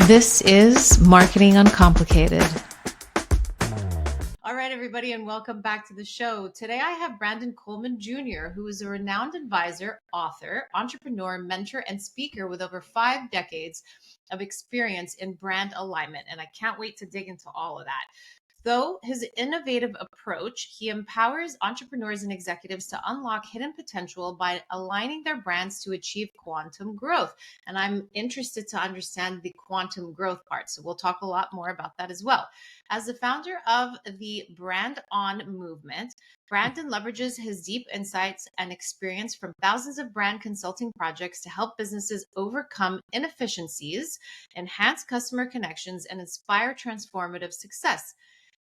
This is Marketing Uncomplicated. All right, everybody, and welcome back to the show. Today, I have Brandon Coleman Jr., who is a renowned advisor, author, entrepreneur, mentor, and speaker with over 5 decades of experience in brand alignment. And I can't wait to dig into all of that. Through his innovative approach, he empowers entrepreneurs and executives to unlock hidden potential by aligning their brands to achieve quantum growth. And I'm interested to understand the quantum growth part. So we'll talk a lot more about that as well. As the founder of the Brand On movement, Brandon leverages his deep insights and experience from thousands of brand consulting projects to help businesses overcome inefficiencies, enhance customer connections, and inspire transformative success.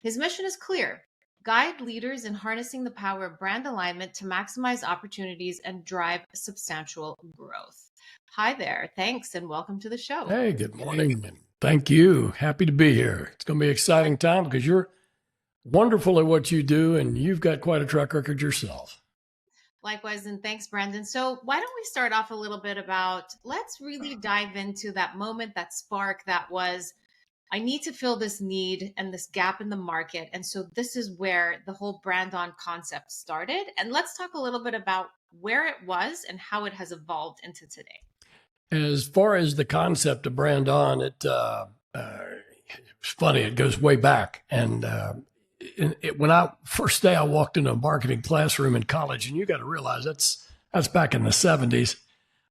His mission is clear: guide leaders in harnessing the power of brand alignment to maximize opportunities and drive substantial growth. Hi there. Thanks and welcome to the show. Hey, good morning. And thank you. Happy to be here. It's going to be an exciting time because you're wonderful at what you do and you've got quite a track record yourself. Likewise, and thanks, Brandon. So why don't we start off a little bit about, let's really dive into that moment, that spark that was, I need to fill this need and this gap in the market. And so this is where the whole Brand On concept started. And let's talk a little bit about where it was and how it has evolved into today. As far as the concept of Brand On, it's funny, it goes way back. And when first day I walked into a marketing classroom in college, and you got to realize that's back in the 70s.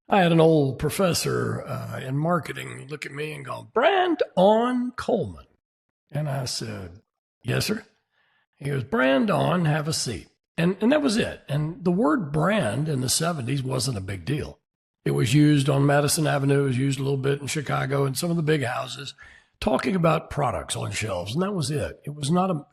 I had an old professor in marketing look at me and go, "Brandon Coleman." And I said, "Yes, sir." He goes, "Brand on, have a seat." And that was it. And the word brand in the 70s wasn't a big deal. It was used on Madison Avenue. It was used a little bit in Chicago and some of the big houses, talking about products on shelves. And that was it. It was not a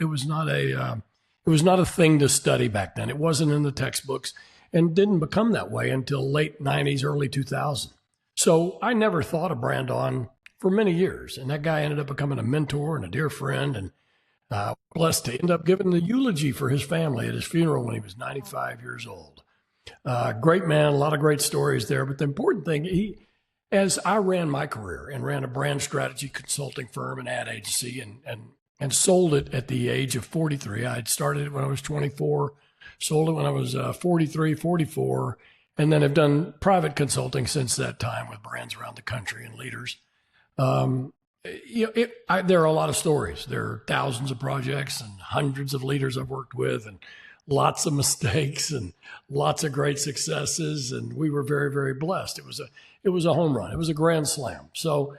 thing to study back then. It wasn't in the textbooks. And didn't become that way until late 90s, early 2000. So I never thought of Brand On for many years. And that guy ended up becoming a mentor and a dear friend, and blessed to end up giving the eulogy for his family at his funeral when he was 95 years old. Great man, a lot of great stories there. But the important thing, as I ran my career and ran a brand strategy consulting firm and ad agency and sold it at the age of 43. I had started it when I was 24. Sold it when I was 43, 44, and then have done private consulting since that time with brands around the country and leaders. There are a lot of stories. There are thousands of projects and hundreds of leaders I've worked with, and lots of mistakes and lots of great successes. And we were very, very blessed. It was a home run. It was a grand slam. So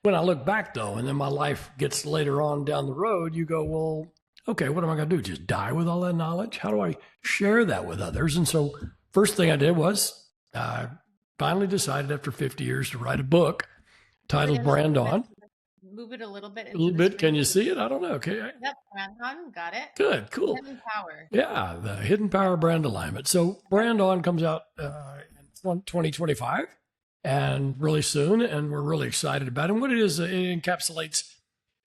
when I look back though, and then my life gets later on down the road, you go, well, okay, what am I going to do? Just die with all that knowledge? How do I share that with others? And so first thing I did was I finally decided after 50 years to write a book titled Brand On. Move it a little bit. A little bit. Can you see it? I don't know. Okay. Yep. Brand On. Got it. Good. Cool. Hidden power. Yeah. The hidden power of brand alignment. So Brand On comes out in 2025 and really soon. And we're really excited about it. And what it is, it encapsulates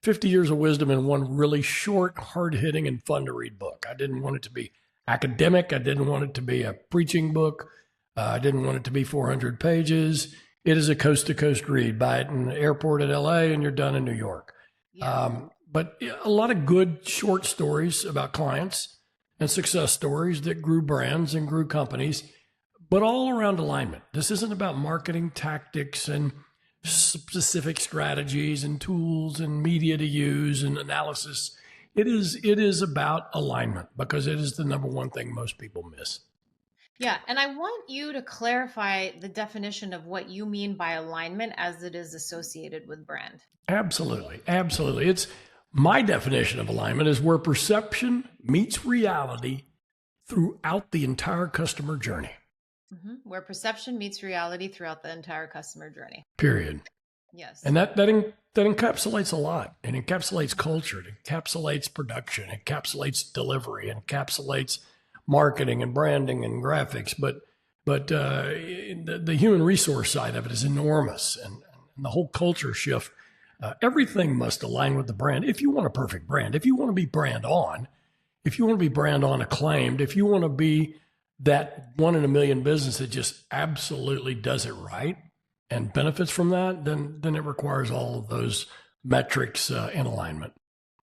50 years of wisdom in one really short, hard-hitting, and fun-to-read book. I didn't want it to be academic. I didn't want it to be a preaching book. I didn't want it to be 400 pages. It is a coast-to-coast read. Buy it in the airport at LA, and you're done in New York. Yeah. But a lot of good short stories about clients and success stories that grew brands and grew companies, but all around alignment. This isn't about marketing tactics and specific strategies and tools and media to use and analysis. It is about alignment because it is the number one thing most people miss. Yeah. And I want you to clarify the definition of what you mean by alignment as it is associated with brand. Absolutely. Absolutely. It's my definition of alignment is where perception meets reality throughout the entire customer journey. Mm-hmm. Where perception meets reality throughout the entire customer journey. Period. Yes. And that encapsulates a lot. It encapsulates culture. It encapsulates production. It encapsulates delivery. It encapsulates marketing and branding and graphics. But the human resource side of it is enormous. And the whole culture shift, everything must align with the brand. If you want a perfect brand, if you want to be brand on, if you want to be brand on acclaimed, if you want to be that 1 in a million business that just absolutely does it right, and benefits from that, then it requires all of those metrics in alignment.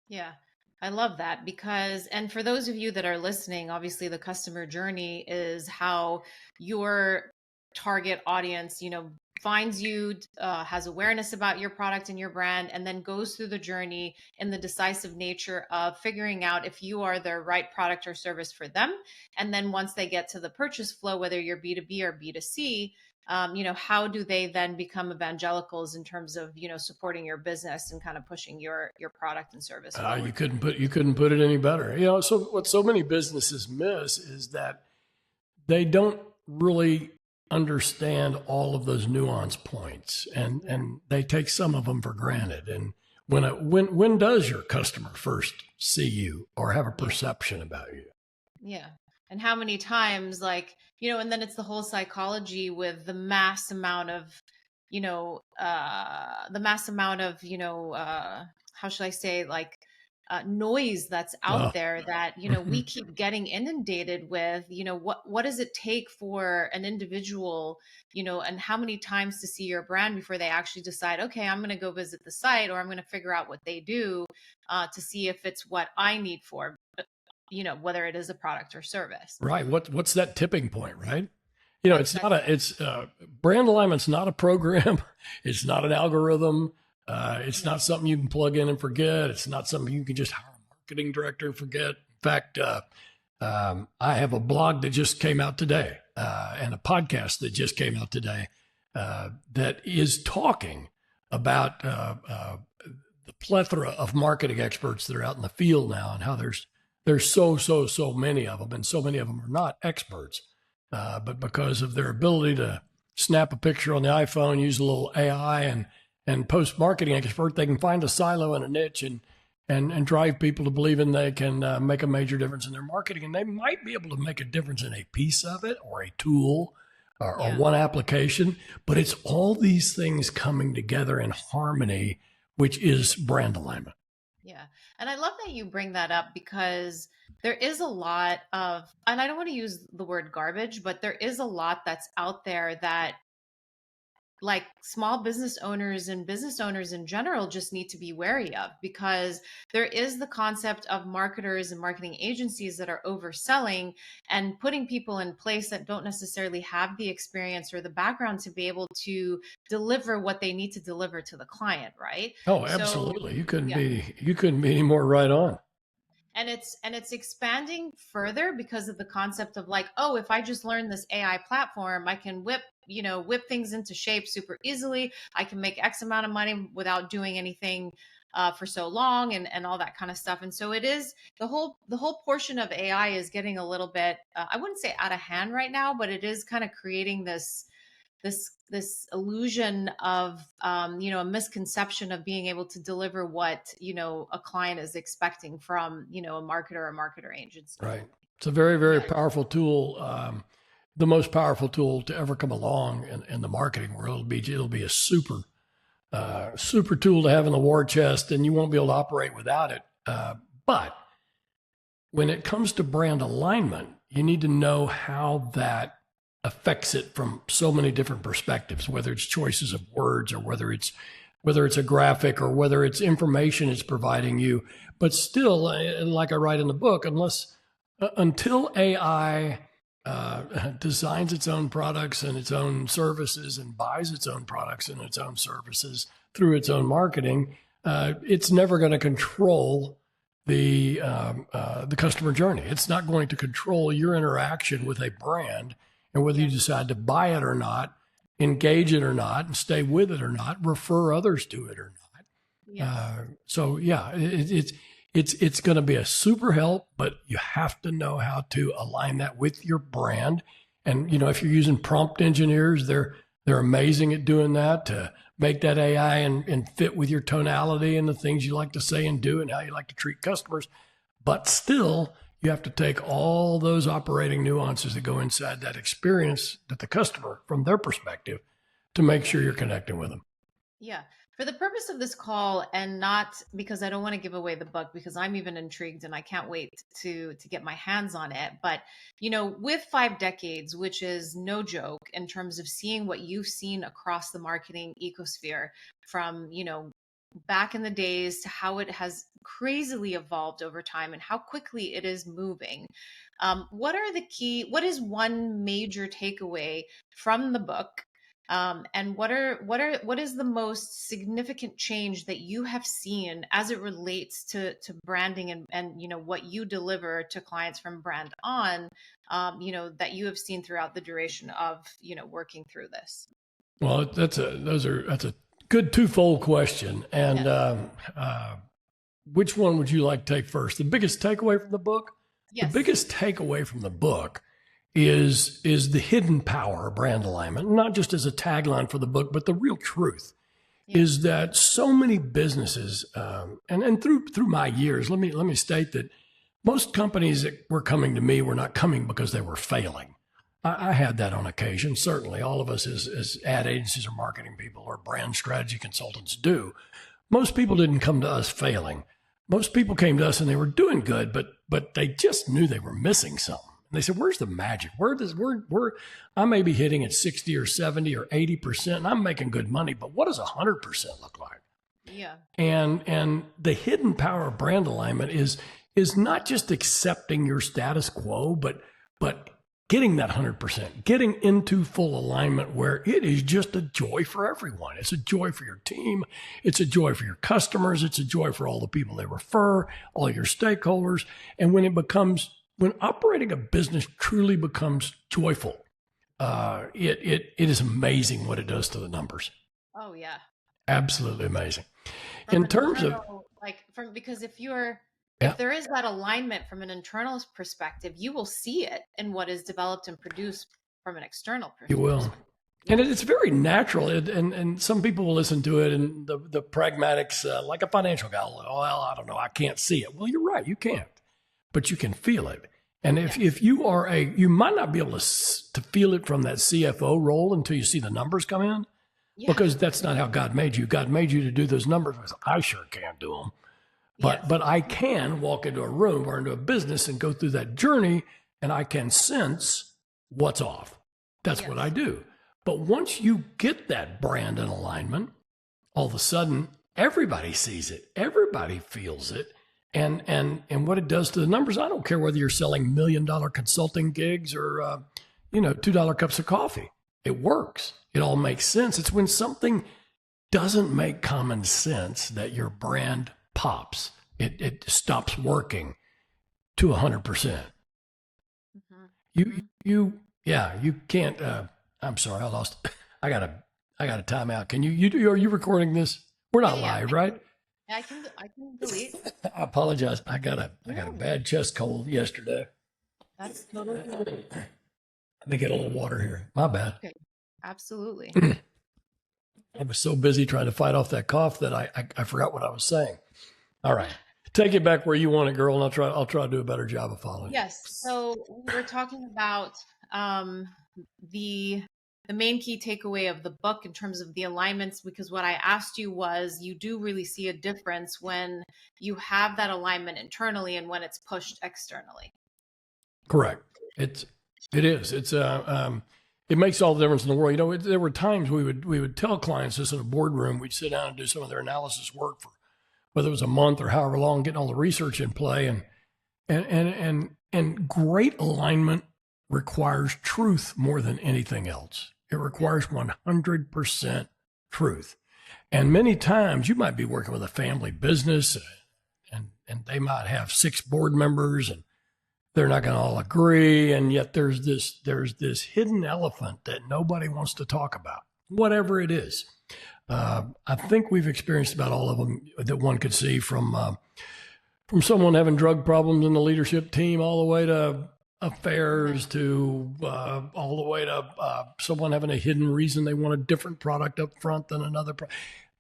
Yeah. I love that because, and for those of you that are listening, obviously the customer journey is how your target audience, finds you, has awareness about your product and your brand, and then goes through the journey in the decisive nature of figuring out if you are the right product or service for them. And then once they get to the purchase flow, whether you're B2B or B2C, how do they then become evangelicals in terms of, supporting your business and kind of pushing your product and service forward? You couldn't put it any better. So what so many businesses miss is that they don't really understand all of those nuance points, and they take some of them for granted. And when does your customer first see you or have a perception about you? Yeah. And how many times, and then it's the whole psychology with the mass amount of, how should I say, noise that's out there that, we keep getting inundated with, what does it take for an individual, and how many times to see your brand before they actually decide, okay, I'm going to go visit the site, or I'm going to figure out what they do to see if it's what I need for, whether it is a product or service. Right. What's that tipping point, right? It's brand alignment's not a program. It's not an algorithm. It's not something you can plug in and forget. It's not something you can just hire a marketing director and forget. In fact, I have a blog that just came out today and a podcast that just came out today that is talking about the plethora of marketing experts that are out in the field now, and how there's so many of them, and so many of them are not experts, but because of their ability to snap a picture on the iPhone, use a little AI, and post marketing expert, they can find a silo and a niche and drive people to believing they can make a major difference in their marketing. And they might be able to make a difference in a piece of it, or a tool, or one application, but it's all these things coming together in harmony, which is brand alignment. Yeah. And I love that you bring that up, because there is a lot of, and I don't want to use the word garbage, but there is a lot that's out there that, like, small business owners and business owners in general just need to be wary of, because there is the concept of marketers and marketing agencies that are overselling and putting people in place that don't necessarily have the experience or the background to be able to deliver what they need to deliver to the client, right? Oh, absolutely. You couldn't be any more right on. And it's expanding further because of the concept of, like, oh, if I just learn this AI platform, I can whip things into shape super easily. I can make X amount of money without doing anything for so long, and all that kind of stuff. And so it is the whole portion of AI is getting a little bit, I wouldn't say out of hand right now, but it is kind of creating this illusion of, a misconception of being able to deliver what, a client is expecting from, a marketer or marketer agency. Right. It's a very, very powerful tool. The most powerful tool to ever come along in the marketing world. It'll be a super tool to have in the war chest, and you won't be able to operate without it. But when it comes to brand alignment, you need to know how that affects it from so many different perspectives, whether it's choices of words, or whether it's a graphic, or whether it's information it's providing you. But still, like I write in the book, until AI designs its own products and its own services, and buys its own products and its own services through its own marketing, it's never going to control the customer journey. It's not going to control your interaction with a brand, and whether you decide to buy it or not, engage it or not, and stay with it or not, refer others to it or not. It's going to be a super help, but you have to know how to align that with your brand. And, if you're using prompt engineers, they're amazing at doing that, to make that AI and fit with your tonality and the things you like to say and do and how you like to treat customers. But still, you have to take all those operating nuances that go inside that experience that the customer, from their perspective, to make sure you're connecting with them. Yeah. For the purpose of this call, and not because I don't want to give away the book, because I'm even intrigued and I can't wait to get my hands on it. But with 5 decades, which is no joke in terms of seeing what you've seen across the marketing ecosphere, from back in the days to how it has crazily evolved over time and how quickly it is moving. What is one major takeaway from the book? And what is the most significant change that you have seen as it relates to branding and what you deliver to clients from Brand On, that you have seen throughout the duration of working through this? Well, that's a good twofold question. And which one would you like to take first? The biggest takeaway from the book? Yes. The biggest takeaway from the book is the hidden power of brand alignment, not just as a tagline for the book, but the real truth is that so many businesses, and through my years, let me state that most companies that were coming to me were not coming because they were failing. I had that on occasion. Certainly, all of us as ad agencies or marketing people or brand strategy consultants do. Most people didn't come to us failing. Most people came to us and they were doing good, but they just knew they were missing something. And they said, "Where's the magic? I may be hitting at 60 or 70 or 80%, and I'm making good money, but what does 100% look like?" Yeah. And the hidden power of brand alignment is not just accepting your status quo, but getting that 100%, getting into full alignment where it is just a joy for everyone. It's a joy for your team. It's a joy for your customers. It's a joy for all the people they refer, all your stakeholders. And when operating a business truly becomes joyful, it is amazing what it does to the numbers. Oh yeah. Absolutely amazing. Because if there is that alignment from an internal perspective, you will see it in what is developed and produced from an external perspective. You will. And it's very natural. And some people will listen to it and the pragmatics, like a financial guy, well, I don't know, I can't see it. Well, you're right, you can't, but you can feel it. And if you are you might not be able to feel it from that CFO role until you see the numbers come in, because that's not how God made you. God made you to do those numbers. I sure can't do them. But I can walk into a room or into a business and go through that journey, and I can sense what's off. That's what I do. But once you get that brand in alignment, all of a sudden, everybody sees it. Everybody feels it. And what it does to the numbers, I don't care whether you're selling $1 million consulting gigs or, $2 cups of coffee. It works. It all makes sense. It's when something doesn't make common sense that your brand pops. It stops working to 100%. Mm-hmm. You can't. I'm sorry, I lost. I got a timeout. Can are you recording this? We're not live, right? I can delete. I apologize. I got a bad chest cold yesterday. That's totally good. Let me get a little water here. My bad. Okay. Absolutely. I was so busy trying to fight off that cough that I forgot what I was saying. All right. Take it back where you want it, girl, and I'll try to do a better job of following. Yes. So we were talking about the main key takeaway of the book in terms of the alignments, because what I asked you was, you do really see a difference when you have that alignment internally and when it's pushed externally. Correct. It is. It makes all the difference in the world. There were times we would tell clients this in a boardroom. We'd sit down and do some of their analysis work for whether it was a month or however long, getting all the research in play, and great alignment requires truth more than anything else. It requires 100% truth. And many times you might be working with a family business and they might have 6 board members and they're not going to all agree. And yet there's this hidden elephant that nobody wants to talk about, whatever it is. I think we've experienced about all of them that one could see, from someone having drug problems in the leadership team all the way to affairs to all the way to someone having a hidden reason they want a different product up front than another.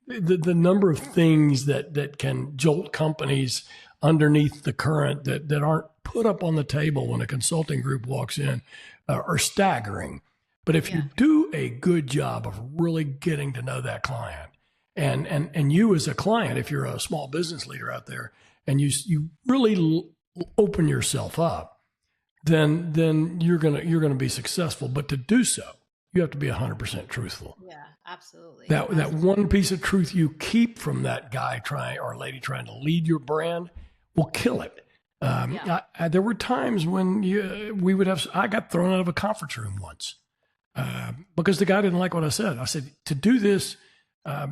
The number of things that can jolt companies underneath the current that aren't put up on the table when a consulting group walks in are staggering. But if you do a good job of really getting to know that client And you as a client, if you're a small business leader out there, and you really open yourself up, then you're gonna be successful. But to do so, you have to be 100% truthful. Yeah, absolutely. That one piece of truth you keep from that guy or lady trying to lead your brand will kill it. There were times when I got thrown out of a conference room once because the guy didn't like what I said. I said, to do this,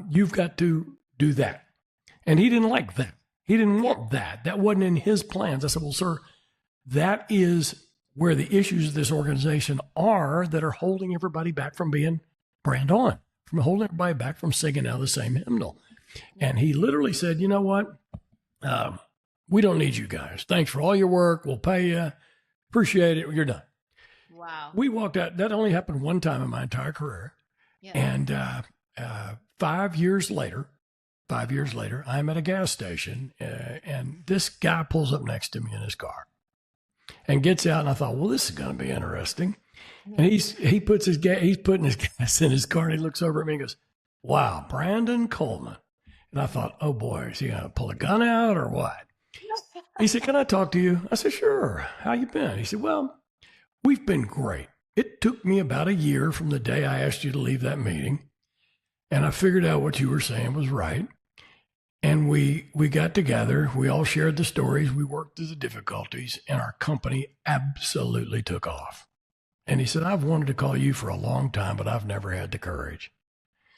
you've got to do that. And he didn't like that. He didn't want that. That wasn't in his plans. I said, well, sir, that is where the issues of this organization are that are holding everybody back from being brand on, from holding everybody back from singing out the same hymnal. And he literally said, you know what? We don't need you guys. Thanks for all your work. We'll pay you. Appreciate it. You're done. Wow. We walked out. That only happened one time in my entire career. Yeah. And 5 years later, I'm at a gas station and this guy pulls up next to me in his car and gets out. And I thought, well, this is going to be interesting. And he's putting his gas in his car and he looks over at me and goes, wow, Brandon Coleman. And I thought, oh boy, is he going to pull a gun out or what? He said, can I talk to you? I said, sure. How you been? He said, well, we've been great. It took me about a year from the day I asked you to leave that meeting. And I figured out what you were saying was right. And we got together. We all shared the stories. We worked through the difficulties and our company absolutely took off. And he said, I've wanted to call you for a long time, but I've never had the courage.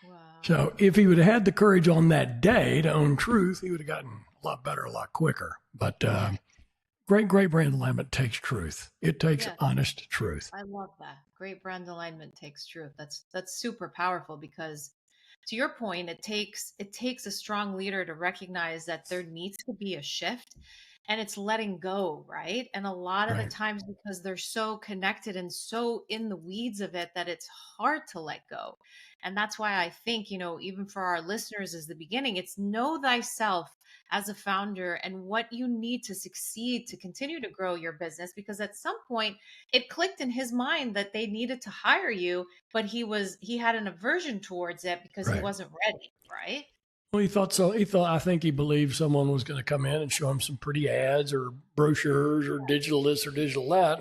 Wow. So if he would have had the courage on that day to own truth, he would have gotten a lot better, a lot quicker. But great brand alignment takes truth. It takes honest truth. I love that. Great brand alignment takes truth. That's super powerful because to your point, it takes a strong leader to recognize that there needs to be a shift and it's letting go, right? And a lot of the times because they're so connected and so in the weeds of it that it's hard to let go. And that's why I think, even for our listeners as the beginning, it's know thyself as a founder and what you need to succeed to continue to grow your business. Because at some point it clicked in his mind that they needed to hire you, but he had an aversion towards it because he wasn't ready, right? Well, he thought so. I think he believed someone was going to come in and show him some pretty ads or brochures or digital this or digital that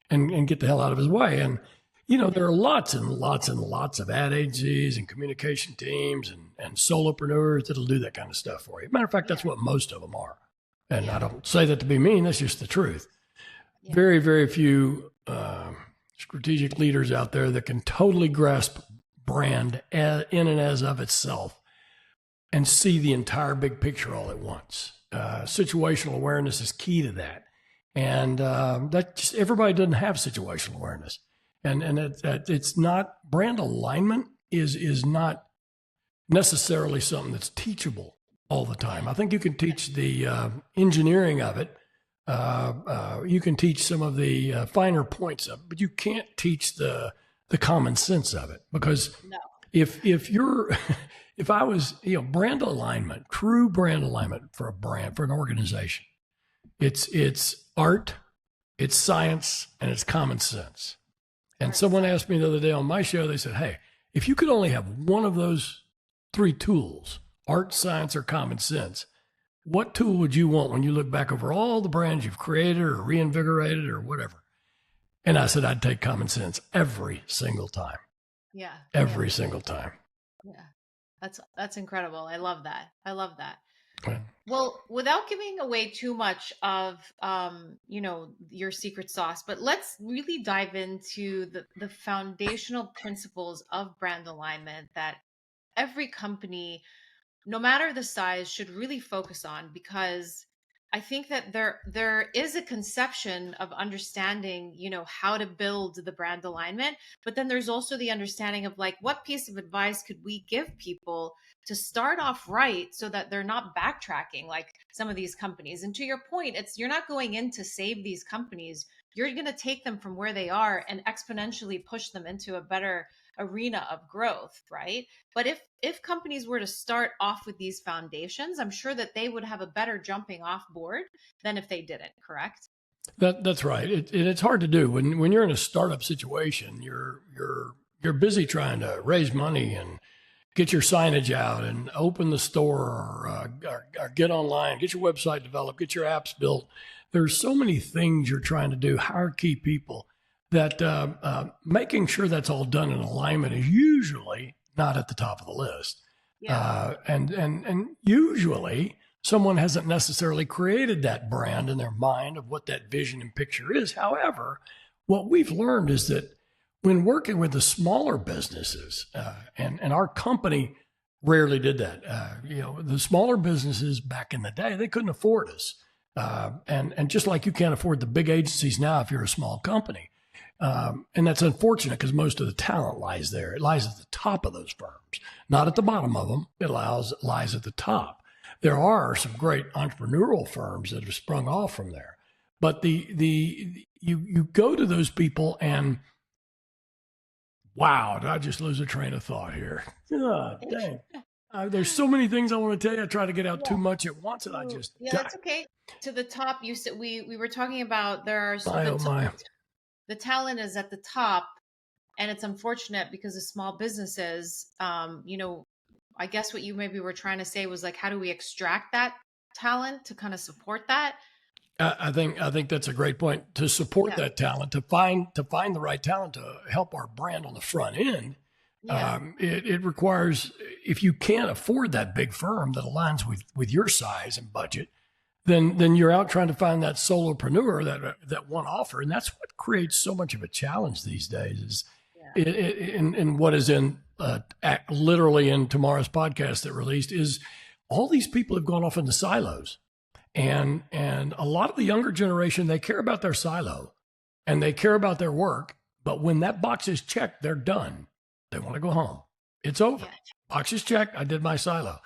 and get the hell out of his way. And, there are lots and lots and lots of ad agencies and communication teams and solopreneurs that'll do that kind of stuff for you. Matter of fact, that's what most of them are. And I don't say that to be mean. That's just the truth. Yeah. Very, very few strategic leaders out there that can totally grasp brand in and as of itself and see the entire big picture all at once. Situational awareness is key to that. And everybody doesn't have situational awareness. And it's not, brand alignment is not necessarily something that's teachable all the time. I think you can teach the engineering of it. You can teach some of the finer points of it, but you can't teach the common sense of it. Because if I was, brand alignment, true brand alignment for a brand, for an organization, it's art, it's science, and it's common sense. And someone asked me the other day on my show, they said, hey, if you could only have one of those three tools, art, science, or common sense, what tool would you want when you look back over all the brands you've created or reinvigorated or whatever? And I said, I'd take common sense every single time. Yeah. Every single time. Yeah. That's incredible. I love that. Right. Well, without giving away too much of, your secret sauce, but let's really dive into the foundational principles of brand alignment that every company, no matter the size, should really focus on, because I think that there is a conception of understanding, how to build the brand alignment, but then there's also the understanding of what piece of advice could we give people to start off right so that they're not backtracking like some of these companies. And to your point, you're not going in to save these companies. You're going to take them from where they are and exponentially push them into a better arena of growth, right? But if companies were to start off with these foundations, I'm sure that they would have a better jumping off board than if they didn't, correct? That's right. It's hard to do when you're in a startup situation. You're busy trying to raise money and get your signage out and open the store or get online, get your website developed, get your apps built. There's so many things you're trying to do, hire key people, that making sure that's all done in alignment is usually not at the top of the list. Yeah. And usually someone hasn't necessarily created that brand in their mind of what that vision and picture is. However, what we've learned is that when working with the smaller businesses, and our company rarely did that, the smaller businesses back in the day, they couldn't afford us. And just like you can't afford the big agencies now if you're a small company. And that's unfortunate because most of the talent lies there. It lies at the top of those firms, not at the bottom of them. It lies at the top. There are some great entrepreneurial firms that have sprung off from there, but you go to those people and wow, did I just lose a train of thought here? Oh, dang. There's so many things I want to tell you. I try to get out too much at once, and I just that's okay. To the top, you said we were talking about there's the talent is at the top, and it's unfortunate because of small businesses. I guess what you maybe were trying to say was like, how do we extract that talent to kind of support that? I think that's a great point. To support that talent, to find the right talent to help our brand on the front end. It requires, if you can't afford that big firm that aligns with your size and budget, then you're out trying to find that solopreneur, that one offer, and that's what creates so much of a challenge these days. Is in what is in literally in tomorrow's podcast that released is all these people have gone off into silos. And a lot of the younger generation, they care about their silo and they care about their work. But when that box is checked, they're done. They want to go home. It's over. Box is checked. I did my silo.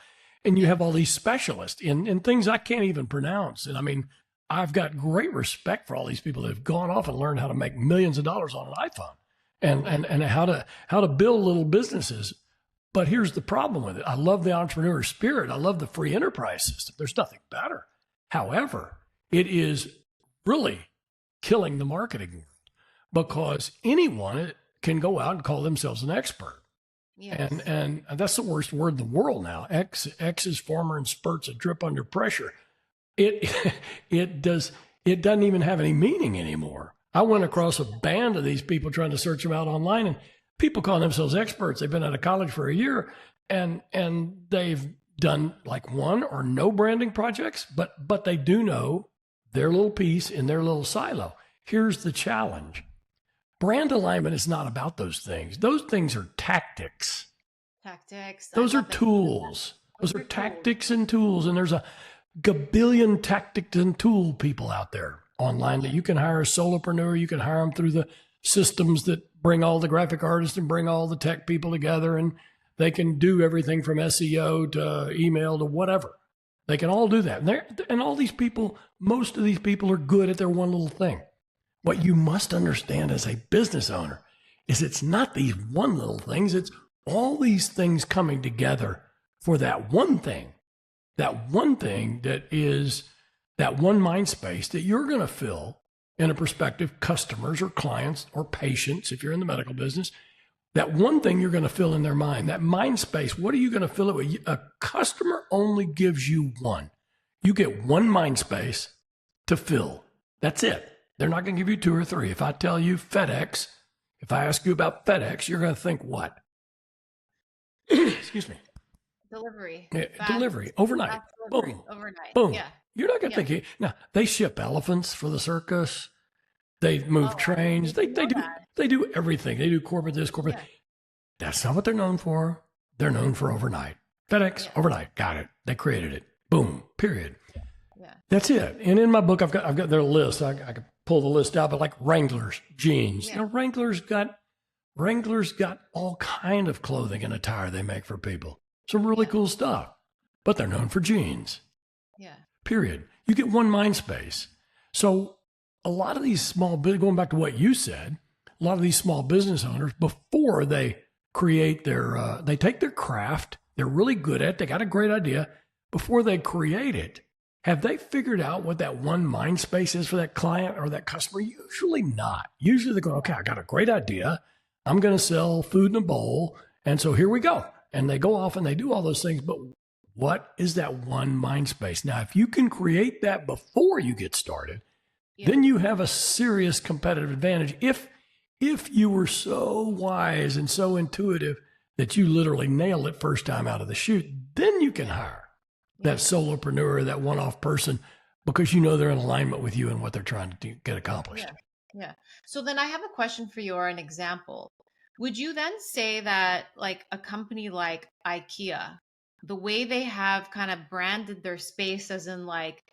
And you have all these specialists in things I can't even pronounce. And I mean, I've got great respect for all these people that have gone off and learned how to make millions of dollars on an iPhone and how to build little businesses. But here's the problem with it. I love the entrepreneur spirit. I love the free enterprise system. There's nothing better. However, it is really killing the marketing world because anyone can go out and call themselves an expert. Yes. And that's the worst word in the world now. X is former and spurts a drip under pressure. It doesn't even have any meaning anymore. I went across a band of these people trying to search them out online, and people call themselves experts. They've been out of college for a year and they've done like one or no branding projects, but they do know their little piece in their little silo. Here's the challenge. Brand alignment is not about those things. Those things are tactics. Those are tools. Those are tactics and tools. And there's a gabillion tactics and tool people out there online that you can hire a solopreneur. You can hire them through the systems that bring all the graphic artists and bring all the tech people together, and they can do everything from SEO to email to whatever. They can all do that. And all these people, most of these people are good at their one little thing. What you must understand as a business owner is it's not these one little things. It's all these things coming together for that one thing that is that one mind space that you're going to fill in a prospective customers or clients or patients, if you're in the medical business. That one thing you're going to fill in their mind, that mind space, what are you going to fill it with? A customer only gives you one. You get one mind space to fill. That's it. They're not going to give you two or three. If I tell you FedEx, if I ask you about FedEx, you're going to think what? Excuse me. Delivery. Delivery. Overnight. Delivery. Boom. Overnight. Boom. Yeah. You're not going to think. Now, they ship elephants for the circus. They move trains. They do everything. They do corporate this, corporate. Yeah. That's not what they're known for. They're known for overnight. FedEx, overnight. Got it. They created it. Boom. Period. Yeah. That's it. And in my book, I've got their list. I could pull the list out, but like Wranglers jeans. Yeah. Wranglers got all kind of clothing and attire they make for people. Some really cool stuff. But they're known for jeans. Yeah. Period. You get one mind space. So a lot of these going back to what you said, a lot of these small business owners, before they create they take their craft, they're really good at it, they got a great idea. Before they create it, have they figured out what that one mind space is for that client or that customer? Usually not. Usually they go, okay, I got a great idea. I'm going to sell food in a bowl. And so here we go. and they go off and they do all those things. But what is that one mind space? Now, if you can create that before you get started, then you have a serious competitive advantage. If you were so wise and so intuitive that you literally nail it first time out of the chute, then you can hire that solopreneur, that one-off person, because you know they're in alignment with you and what they're trying to get accomplished. Yeah. So then I have a question for you, or an example. Would you then say that like a company like IKEA, the way they have kind of branded their space as in like,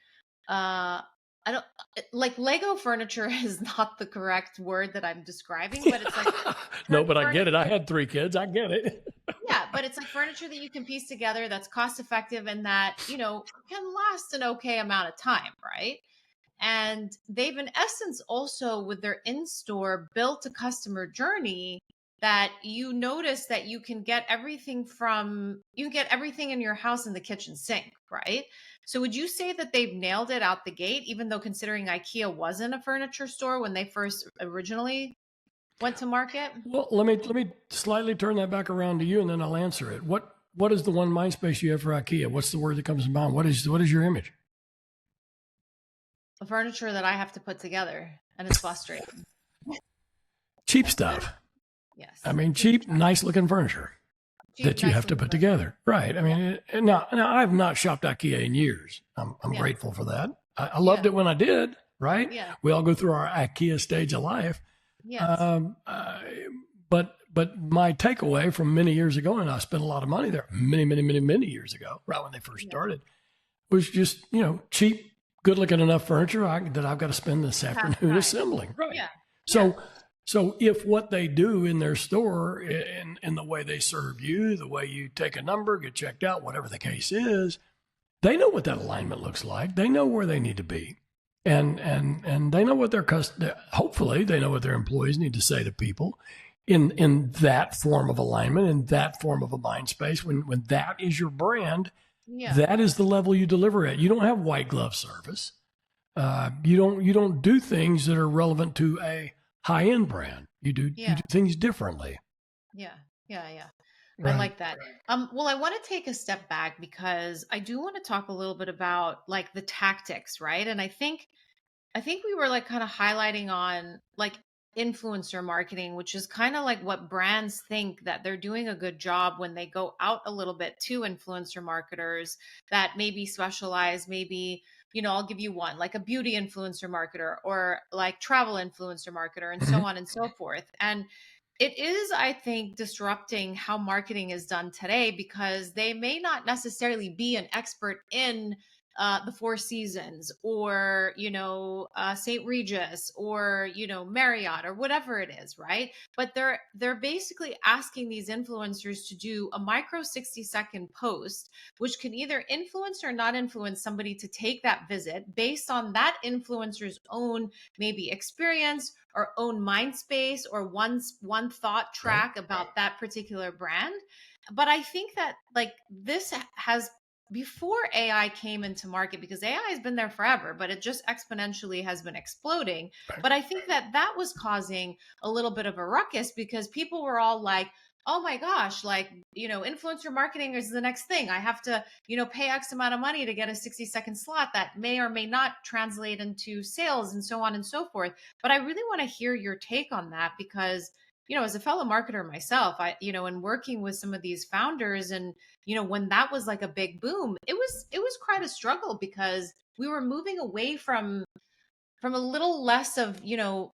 I don't like Lego furniture is not the correct word that I'm describing, but it's like, no, but I get it. I had 3 kids. I get it. Yeah, but it's like furniture that you can piece together that's cost effective and that, can last an okay amount of time, right? And they've in essence also with their in-store built a customer journey that you notice that you can get everything in your house in the kitchen sink, right? So would you say that they've nailed it out the gate, even though considering IKEA wasn't a furniture store when they first originally went to market? Well, let me slightly turn that back around to you, and then I'll answer it. What is the one mind space you have for IKEA? What's the word that comes to mind? What is your image? The furniture that I have to put together, and it's frustrating. Cheap stuff. Yes. I mean, cheap, nice looking furniture that you have to put together. Right. I mean, now I've not shopped IKEA in years. I'm grateful for that. I loved it when I did. Right. Yeah. We all go through our IKEA stage of life. Yes. But my takeaway from many years ago, and I spent a lot of money there many years ago, right when they first started, was just, cheap, good looking enough furniture that I've got to spend this afternoon assembling. Right. Yeah. So if what they do in their store, in the way they serve you, the way you take a number, get checked out, whatever the case is, they know what that alignment looks like. They know where they need to be. And they know what hopefully they know what their employees need to say to people in that form of alignment, in that form of a mind space. When that is your brand, that is the level you deliver at. You don't have white glove service. You don't do things that are relevant to a high-end brand. You do things differently. Yeah. Right. I like that. Well, I want to take a step back because I do want to talk a little bit about like the tactics, right? And I think we were like kind of highlighting on like influencer marketing, which is kind of like what brands think that they're doing a good job when they go out a little bit to influencer marketers that maybe specialize, maybe, I'll give you one, like a beauty influencer marketer or like travel influencer marketer and so on and so forth. And it is, I think, disrupting how marketing is done today because they may not necessarily be an expert in the Four Seasons or, St. Regis or, Marriott or whatever it is, right? But they're basically asking these influencers to do a micro 60-second post, which can either influence or not influence somebody to take that visit based on that influencer's own maybe experience or own mind space or one thought track about that particular brand. But I think that like this has before AI came into market, because AI has been there forever, but it just exponentially has been exploding. Right. But I think that was causing a little bit of a ruckus because people were all like, oh my gosh, like, influencer marketing is the next thing. I have to, pay X amount of money to get a 60-second slot that may or may not translate into sales and so on and so forth. But I really want to hear your take on that because as a fellow marketer myself, in working with some of these founders and, when that was like a big boom, it was quite a struggle because we were moving away from a little less of,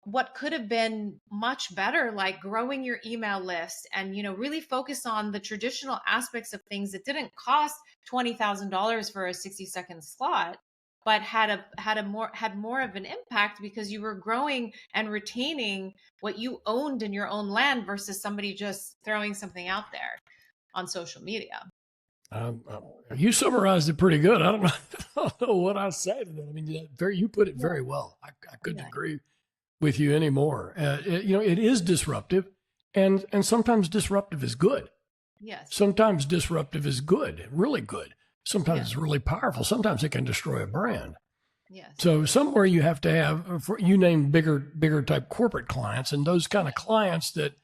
what could have been much better, like growing your email list and, really focus on the traditional aspects of things that didn't cost $20,000 for a 60-second slot, but had more of an impact because you were growing and retaining what you owned in your own land versus somebody just throwing something out there on social media. You summarized it pretty good. I don't know what I say to that. I mean, you put it very well. I couldn't agree with you anymore. It is disruptive, and sometimes disruptive is good. Yes. Sometimes disruptive is good, really good. Sometimes it's really powerful. Sometimes it can destroy a brand. Yes. So somewhere you have to have, you name bigger type corporate clients, and those kind of clients that,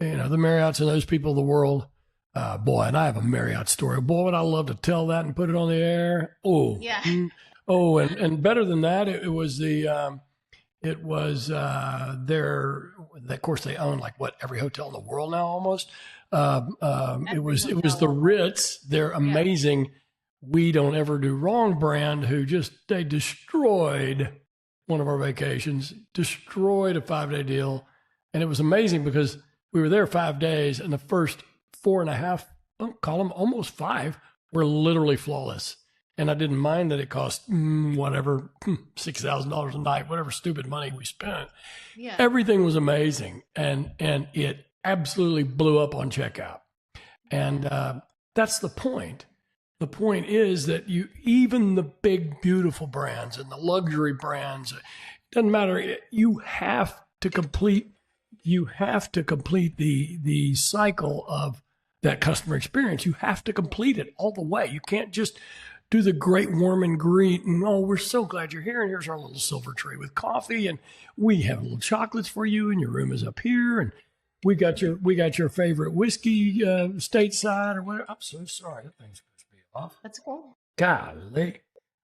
the Marriotts and those people of the world, Boy, and I have a Marriott story. Boy, would I love to tell that and put it on the air. Oh, Yeah. oh, and better than that, it was their. Of course, they own like every hotel in the world now almost. It Every was the hotel. Ritz. They're Yeah. amazing. We don't ever do wrong brand. They destroyed one of our vacations, destroyed a 5-day deal, and it was amazing because we were there 5 days, and the first 4.5, call them almost 5, were literally flawless. And I didn't mind that it cost whatever, $6,000 a night, whatever stupid money we spent. Yeah. Everything was amazing, and it absolutely blew up on checkout. And that's the point. The point is that even the big, beautiful brands and the luxury brands, it doesn't matter. You have to complete the cycle of that customer experience. You have to complete it all the way. You can't just do the great warm and greet and, oh, we're so glad you're here, and here's our little silver tray with coffee, and we have little chocolates for you, and your room is up here, and we got your favorite whiskey stateside or whatever. I'm so sorry, that thing's supposed to be off. That's cool. Golly,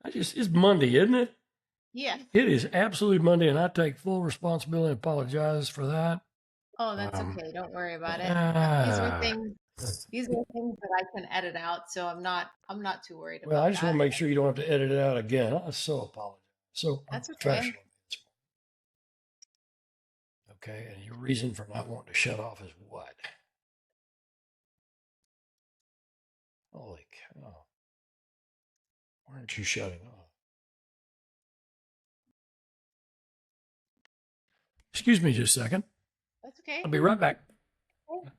it's Monday, isn't it? Yeah. It is absolutely Monday, and I take full responsibility and apologize for that. Oh, that's okay. Don't worry about it. These are things that I can edit out, so I'm not too worried about that. Well, I just want to make sure you don't have to edit it out again. I so apologize. So that's okay. professional. Okay, and your reason for not wanting to shut off is what? Holy cow. Why aren't you shutting off? Excuse me just a second. That's okay. I'll be right back. Okay.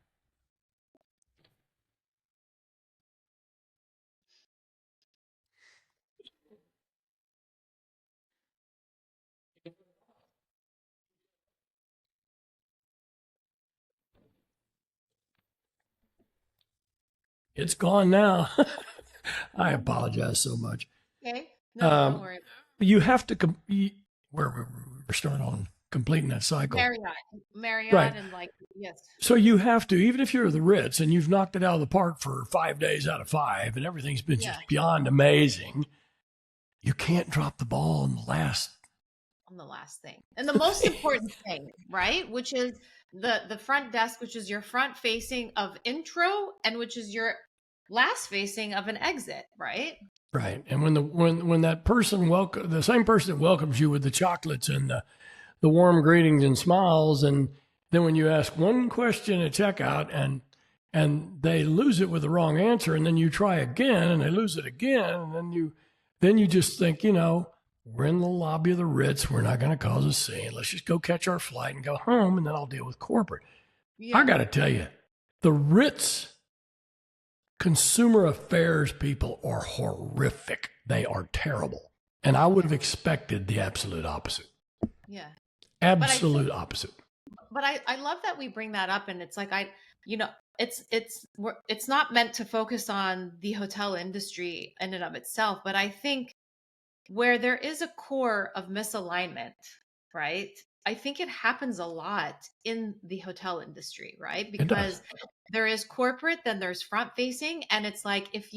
It's gone now. I apologize so much. Okay. No, don't worry. You have to we're starting on completing that cycle. Marriott, right. And yes. So you have to, even if you're the Ritz and you've knocked it out of the park for 5 days out of 5, and everything's been just beyond amazing, you can't drop the ball on the last thing, and the most important thing, right? Which is the front desk, which is your front facing of intro, and which is your last facing of an exit, right? Right. And when that person the same person that welcomes you with the chocolates and the warm greetings and smiles, and then when you ask one question at checkout and they lose it with the wrong answer, and then you try again and they lose it again, and then you just think, we're in the lobby of the Ritz, we're not going to cause a scene. Let's just go catch our flight and go home, and then I'll deal with corporate. Yeah. I got to tell you, the Ritz consumer affairs people are horrific. They are terrible. And I would have expected the absolute opposite. Yeah. Absolute opposite. But I love that we bring that up, and it's like, it's not meant to focus on the hotel industry in and of itself, but I think where there is a core of misalignment, right? I think it happens a lot in the hotel industry, right? Because there is corporate, then there's front facing. And it's like, if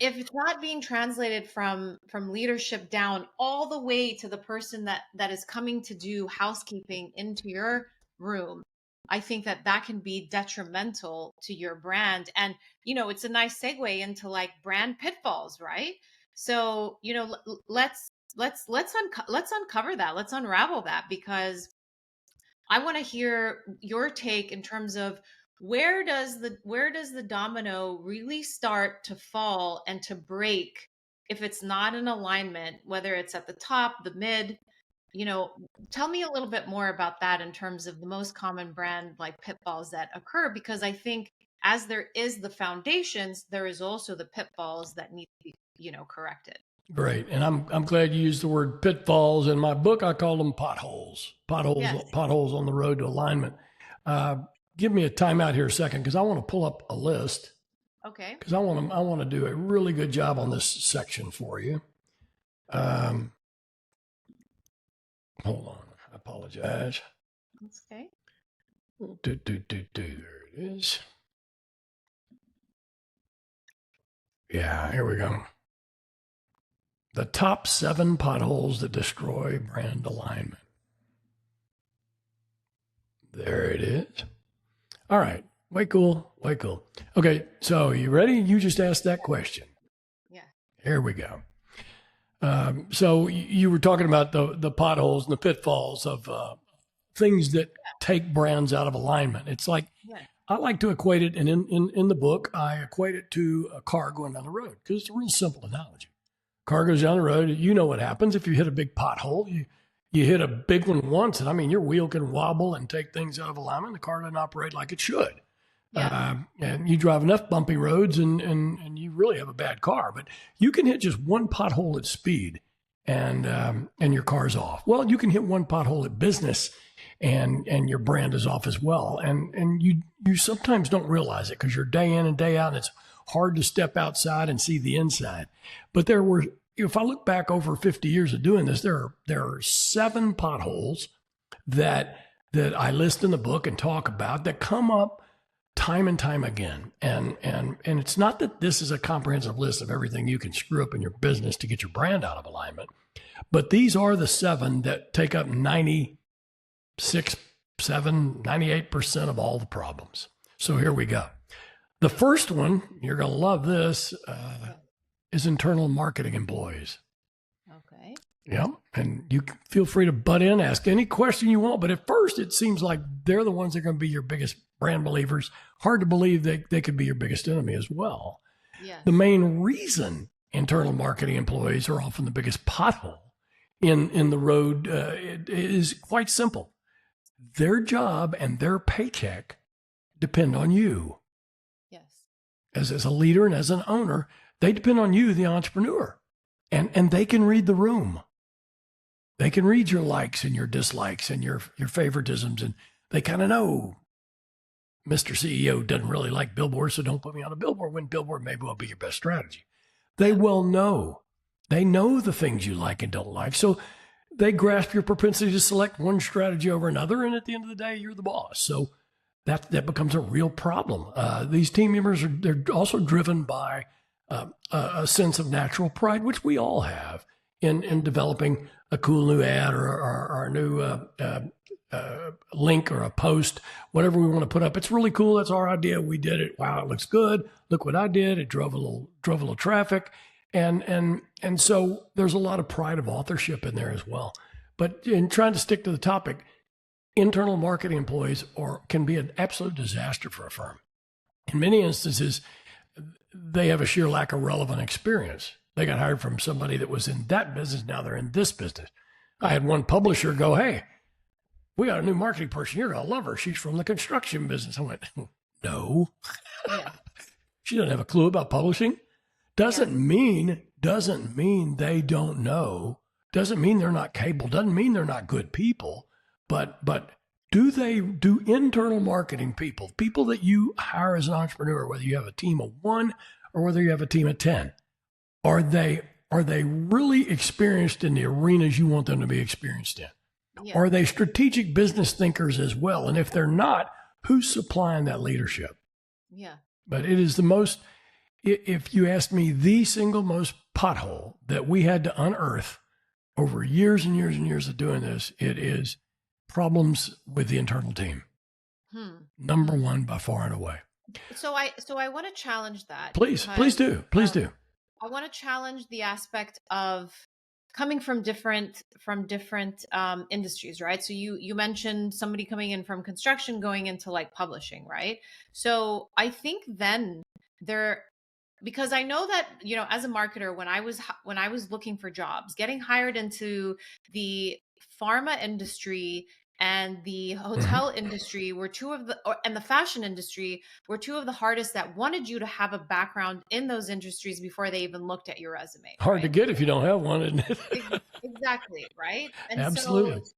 it's not being translated from leadership down all the way to the person that is coming to do housekeeping into your room, I think that can be detrimental to your brand. And, it's a nice segue into brand pitfalls, right? So, let's uncover that. Let's unravel that, because I want to hear your take in terms of where does the domino really start to fall and to break if it's not in alignment, whether it's at the top, the mid. Tell me a little bit more about that in terms of the most common brand pitfalls that occur, because I think as there is the foundations, there is also the pitfalls that need to be corrected. Great. And I'm glad you used the word pitfalls. In my book, I call them potholes. Potholes on the road to alignment. Give me a timeout here a second, because I want to pull up a list. Okay. Because I want to do a really good job on this section for you. Hold on. I apologize. That's okay. There it is. Yeah, here we go. The top 7 potholes that destroy brand alignment. There it is. All right. Way cool. Way cool. Okay. So you ready? You just asked that question. Yeah. Here we go. So you were talking about the potholes and the pitfalls of things that take brands out of alignment. It's like, Yeah. I like to equate it, and in the book, I equate it to a car going down the road because it's a real simple analogy. Car goes down the road. You know what happens if you hit a big pothole. You hit a big one once, and I mean, your wheel can wobble and take things out of alignment. The car doesn't operate like it should. Yeah. And you drive enough bumpy roads, and you really have a bad car. But you can hit just one pothole at speed, and your car's off. Well, you can hit one pothole at business, and your brand is off as well. And you sometimes don't realize it because you're day in and day out, and it's hard to step outside and see the inside. But if I look back over 50 years of doing this, there are 7 potholes that I list in the book and talk about that come up time and time again. And it's not that this is a comprehensive list of everything you can screw up in your business to get your brand out of alignment, but these are the 7 that take up 98% of all the problems. So here we go. The first one, you're going to love this, is internal marketing employees. Okay. Yeah. And you feel free to butt in, ask any question you want. But at first, it seems like they're the ones that are going to be your biggest brand believers. Hard to believe they could be your biggest enemy as well. Yes. The main reason internal marketing employees are often the biggest pothole in the road is quite simple. Their job and their paycheck depend on you. Yes. As a leader and as an owner, they depend on you, the entrepreneur, and they can read the room. They can read your likes and your dislikes and your favoritisms, and they kind of know Mr. CEO doesn't really like billboards, so don't put me on a billboard. When billboard may well be your best strategy. They will know. They know the things you like and don't like, so they grasp your propensity to select one strategy over another, and at the end of the day, you're the boss. So that becomes a real problem. These team members they're also driven by a sense of natural pride, which we all have in developing a cool new ad or a new link or a post, whatever we want to put up. It's really cool. That's our idea. We did it. Wow, it looks good. Look what I did. It drove a little traffic. And so there's a lot of pride of authorship in there as well. But in trying to stick to the topic, internal marketing employees can be an absolute disaster for a firm. In many instances, they have a sheer lack of relevant experience. They got hired from somebody that was in that business. Now they're in this business. I had one publisher go, "Hey, we got a new marketing person. You're going to love her. She's from the construction business." I went, "No." Yeah. She doesn't have a clue about publishing. Doesn't mean they don't know. Doesn't mean they're not capable. Doesn't mean they're not good people. But do internal marketing people that you hire as an entrepreneur, whether you have a team of 1 or whether you have a team of 10, are they really experienced in the arenas you want them to be experienced in? Yeah. Are they strategic business thinkers as well? And if they're not, who's supplying that leadership? Yeah. But it is the most, if you ask me, the single most pothole that we had to unearth over years and years and years of doing this, it is problems with the internal team. Number 1 by far and away. So I want to challenge that. Please do. I want to challenge the aspect of coming from different industries, right? So you mentioned somebody coming in from construction, going into like publishing, right? So I think then because I know that, as a marketer, when I was looking for jobs, getting hired into the pharma industry and the hotel industry were and the fashion industry were 2 of the hardest, that wanted you to have a background in those industries before they even looked at your resume. Hard to get if you don't have one, isn't it? Exactly, right? And absolutely. So,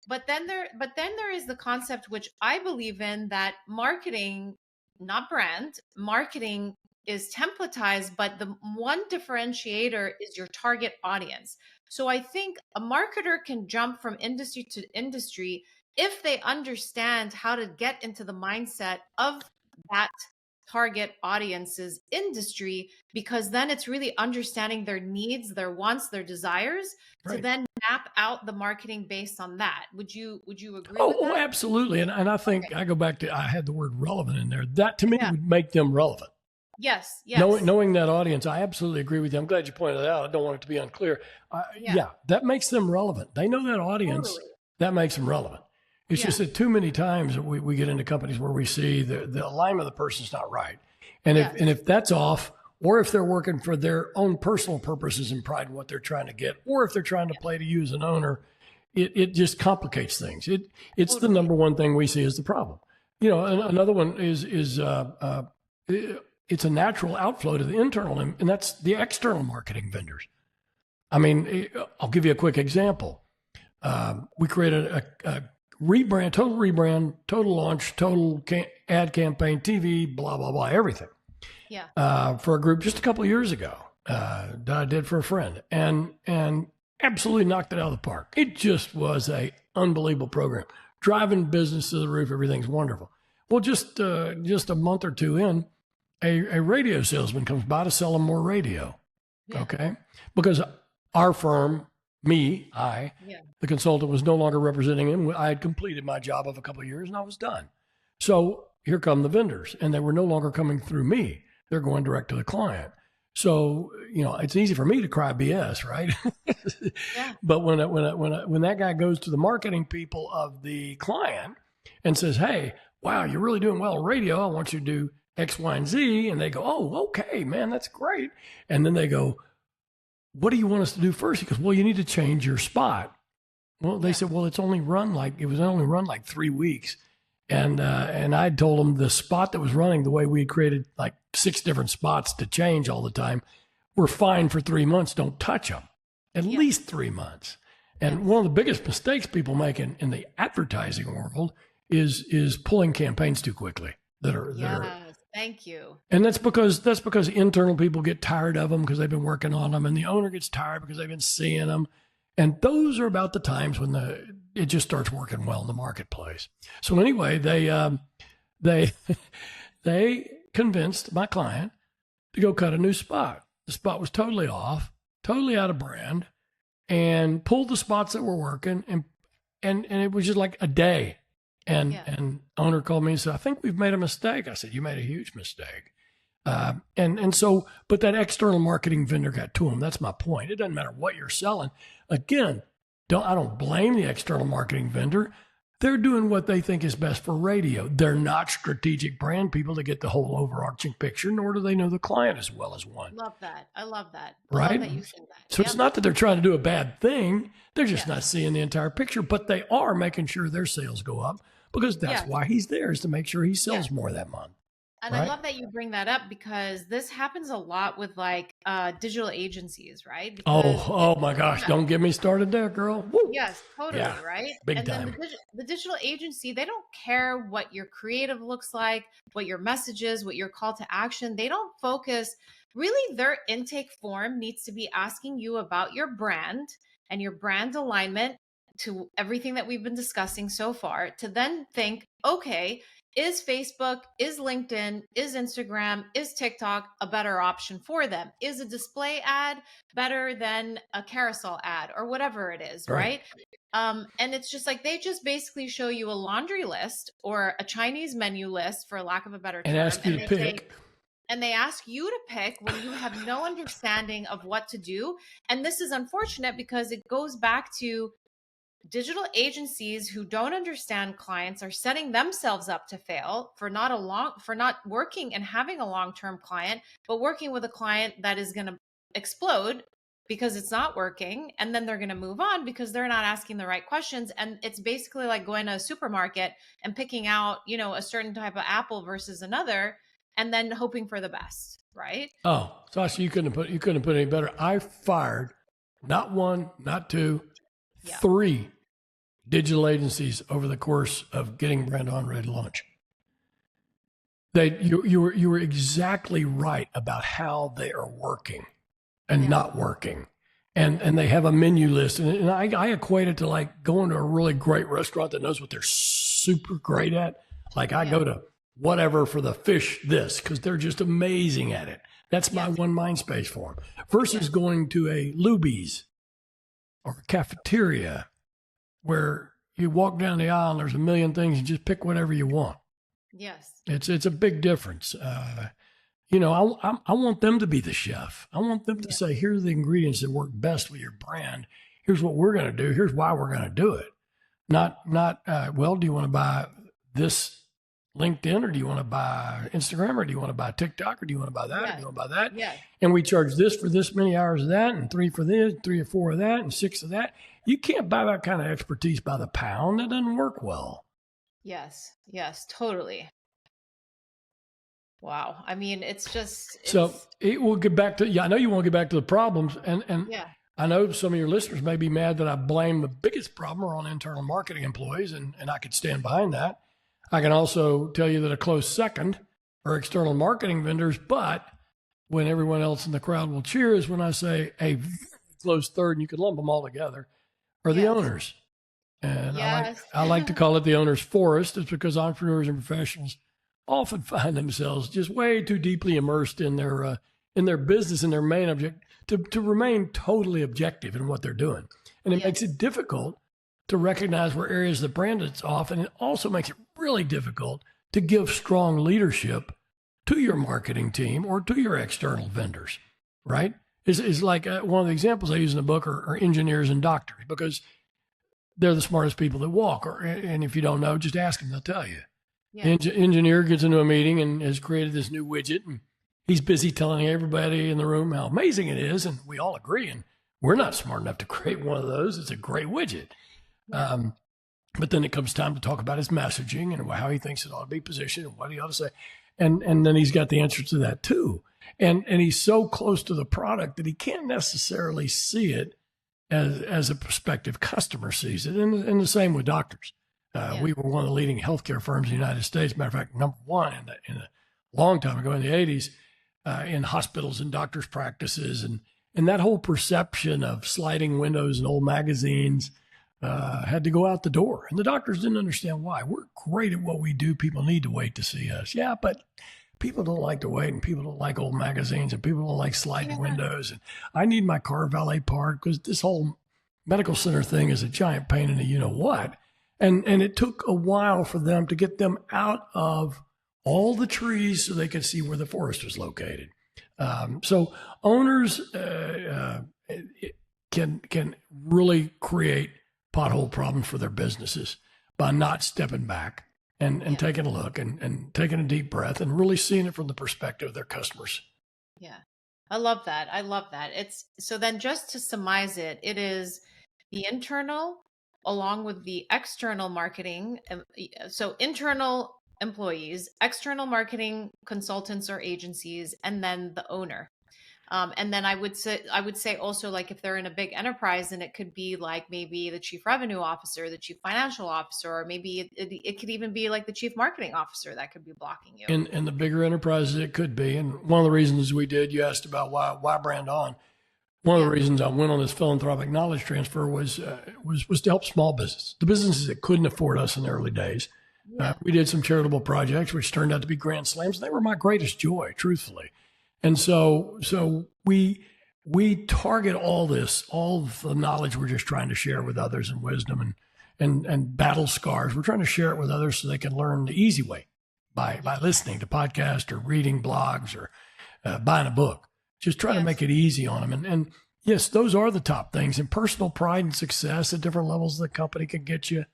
but then there is the concept, which I believe in, that marketing, not brand, marketing is templatized, but the one differentiator is your target audience. So I think a marketer can jump from industry to industry if they understand how to get into the mindset of that target audience's industry, because then it's really understanding their needs, their wants, their desires, to then map out the marketing based on that. Would you agree with that? Oh, absolutely. And I think I go back to, I had the word relevant in there. That to me would make them relevant. Yes. Knowing that audience, I absolutely agree with you. I'm glad you pointed it out. I don't want it to be unclear. That makes them relevant. They know that audience. Totally. That makes them relevant. It's just that too many times we get into companies where we see the alignment of the person's not right. And if that's off, or if they're working for their own personal purposes and pride in what they're trying to get, or if they're trying to play to you as an owner, it just complicates things. It's the number one thing we see as the problem. Another one is it's a natural outflow to the internal, and that's the external marketing vendors. I mean, I'll give you a quick example. We created a total rebrand, total launch, total ad campaign, TV, blah, blah, blah, everything. For a group just a couple of years ago that I did for a friend, and absolutely knocked it out of the park. It just was a unbelievable program, driving business to the roof. Everything's wonderful. Well, just a month or two in, a radio salesman comes by to sell them more radio. Okay, because our firm, the consultant, was no longer representing him. I had completed my job of a couple of years and I was done. So here come the vendors, and they were no longer coming through me. They're going direct to the client. So, it's easy for me to cry BS, right? But when that guy goes to the marketing people of the client and says, "Hey, wow, you're really doing well on radio. I want you to do X, Y, and Z." And they go, "Oh, okay, man, that's great." And then they go, "What do you want us to do first?" He goes, "Well, you need to change your spot." Well, they said, "Well, it was only run like 3 weeks." And I told them the spot that was running the way we had created like 6 different spots to change all the time, we're fine for 3 months. Don't touch them. At least 3 months. And one of the biggest mistakes people make in the advertising world is pulling campaigns too quickly. Thank you. And that's because internal people get tired of them because they've been working on them, and the owner gets tired because they've been seeing them. And those are about the times when it just starts working well in the marketplace. So anyway, they convinced my client to go cut a new spot. The spot was totally off, totally out of brand, and pulled the spots that were working, and it was just like a day. And owner called me and said, "I think we've made a mistake." I said, "You made a huge mistake." But that external marketing vendor got to him. That's my point. It doesn't matter what you're selling. Again, I don't blame the external marketing vendor. They're doing what they think is best for radio. They're not strategic brand people to get the whole overarching picture, nor do they know the client as well as one. Love that. I love that. Right? I love that you said that. So it's not that they're trying to do a bad thing. They're just not seeing the entire picture, but they are making sure their sales go up, because that's why he's there, is to make sure he sells more that month. And I love that you bring that up, because this happens a lot with digital agencies, right? Because oh my gosh. Don't get me started there, girl. Woo. Yes, totally. Yeah, right. Big time. Then the digital agency, they don't care what your creative looks like, what your message is, what your call to action. They don't focus. Really, their intake form needs to be asking you about your brand and your brand alignment to everything that we've been discussing so far, to then think, okay, is Facebook, is LinkedIn, is Instagram, is TikTok a better option for them? Is a display ad better than a carousel ad, or whatever it is, right? And it's just like, they just basically show you a laundry list or a Chinese menu list, for lack of a better term. And ask you to pick. And they ask you to pick when you have no understanding of what to do. And this is unfortunate, because it goes back to digital agencies who don't understand clients are setting themselves up to fail for not working and having a long-term client, but working with a client that is going to explode because it's not working. And then they're going to move on because they're not asking the right questions. And it's basically like going to a supermarket and picking out, a certain type of apple versus another, and then hoping for the best. Right. Oh, Sasha, you couldn't have put any better. I fired not one, not two, 3 digital agencies over the course of getting Brandon ready to launch. You were exactly right about how they are working and not working. And they have a menu list. And I equate it to like going to a really great restaurant that knows what they're super great at. Like I go to whatever for the fish this, because they're just amazing at it. That's my one mind space for them. Versus going to a Luby's or a cafeteria where you walk down the aisle and there's a million things and just pick whatever you want. Yes. It's a big difference. You know, I want them to be the chef. I want them to say, here's the ingredients that work best with your brand. Here's what we're going to do. Here's why we're going to do it. Not, well, do you want to buy this LinkedIn, or do you want to buy Instagram, or do you want to buy TikTok, or do you want to buy that, or do you want to buy that? Yeah. And we charge this for this many hours of that, and 3 for this, 3 or 4 of that, and 6 of that. You can't buy that kind of expertise by the pound. That doesn't work well. Yes. Yes, totally. Wow. I mean, So it will get back to, I know you want to get back to the problems, and I know some of your listeners may be mad that I blame the biggest problem on internal marketing employees, and I could stand behind that. I can also tell you that a close second are external marketing vendors, but when everyone else in the crowd will cheer is when I say a close third, and you could lump them all together, are the owners. And I like to call it the owner's forest. It's because entrepreneurs and professionals often find themselves just way too deeply immersed in their business and their main object to remain totally objective in what they're doing. And it makes it difficult to recognize where areas of the brand is off. And it also makes it really difficult to give strong leadership to your marketing team or to your external vendors, right? Is like one of the examples I use in the book are engineers and doctors, because they're the smartest people that walk. And if you don't know, just ask them, they'll tell you. Yeah. Engineer gets into a meeting and has created this new widget, and he's busy telling everybody in the room how amazing it is. And we all agree. And we're not smart enough to create one of those. It's a great widget. Yeah. But then it comes time to talk about his messaging and how he thinks it ought to be positioned and what he ought to say. And then he's got the answer to that too. And he's so close to the product that he can't necessarily see it as a prospective customer sees it. And the same with doctors. We were one of the leading healthcare firms in the United States. Matter of fact, number one in a long time ago in the 80s, in hospitals and doctors' practices. And that whole perception of sliding windows and old magazines had to go out the door. And the doctors didn't understand why. We're great at what we do. People need to wait to see us. Yeah, but people don't like to wait, and people don't like old magazines, and people don't like sliding windows. And I need my car valet parked because this whole medical center thing is a giant pain in the you-know-what. And it took a while for them to get them out of all the trees so they could see where the forest was located. So owners can really create pothole problems for their businesses by not stepping back and taking a look and taking a deep breath and really seeing it from the perspective of their customers. Yeah. I love that. So then just to surmise it is the internal along with the external marketing. So internal employees, external marketing consultants or agencies, and then the owner. And then I would say also, like, if they're in a big enterprise, and it could be like maybe the chief revenue officer, the chief financial officer, or maybe it could even be like the chief marketing officer that could be blocking you. In the bigger enterprises, it could be. And one of the reasons you asked about why brand on. One of the reasons I went on this philanthropic knowledge transfer was to help small business, the businesses that couldn't afford us in the early days. We did some charitable projects, which turned out to be grand slams. They were my greatest joy, truthfully. And so we target all the knowledge we're just trying to share with others, and wisdom and battle scars. We're trying to share it with others so they can learn the easy way by listening to podcasts or reading blogs or buying a book. Just try to make it easy on them. And yes, those are the top things. And personal pride and success at different levels of the company can get you.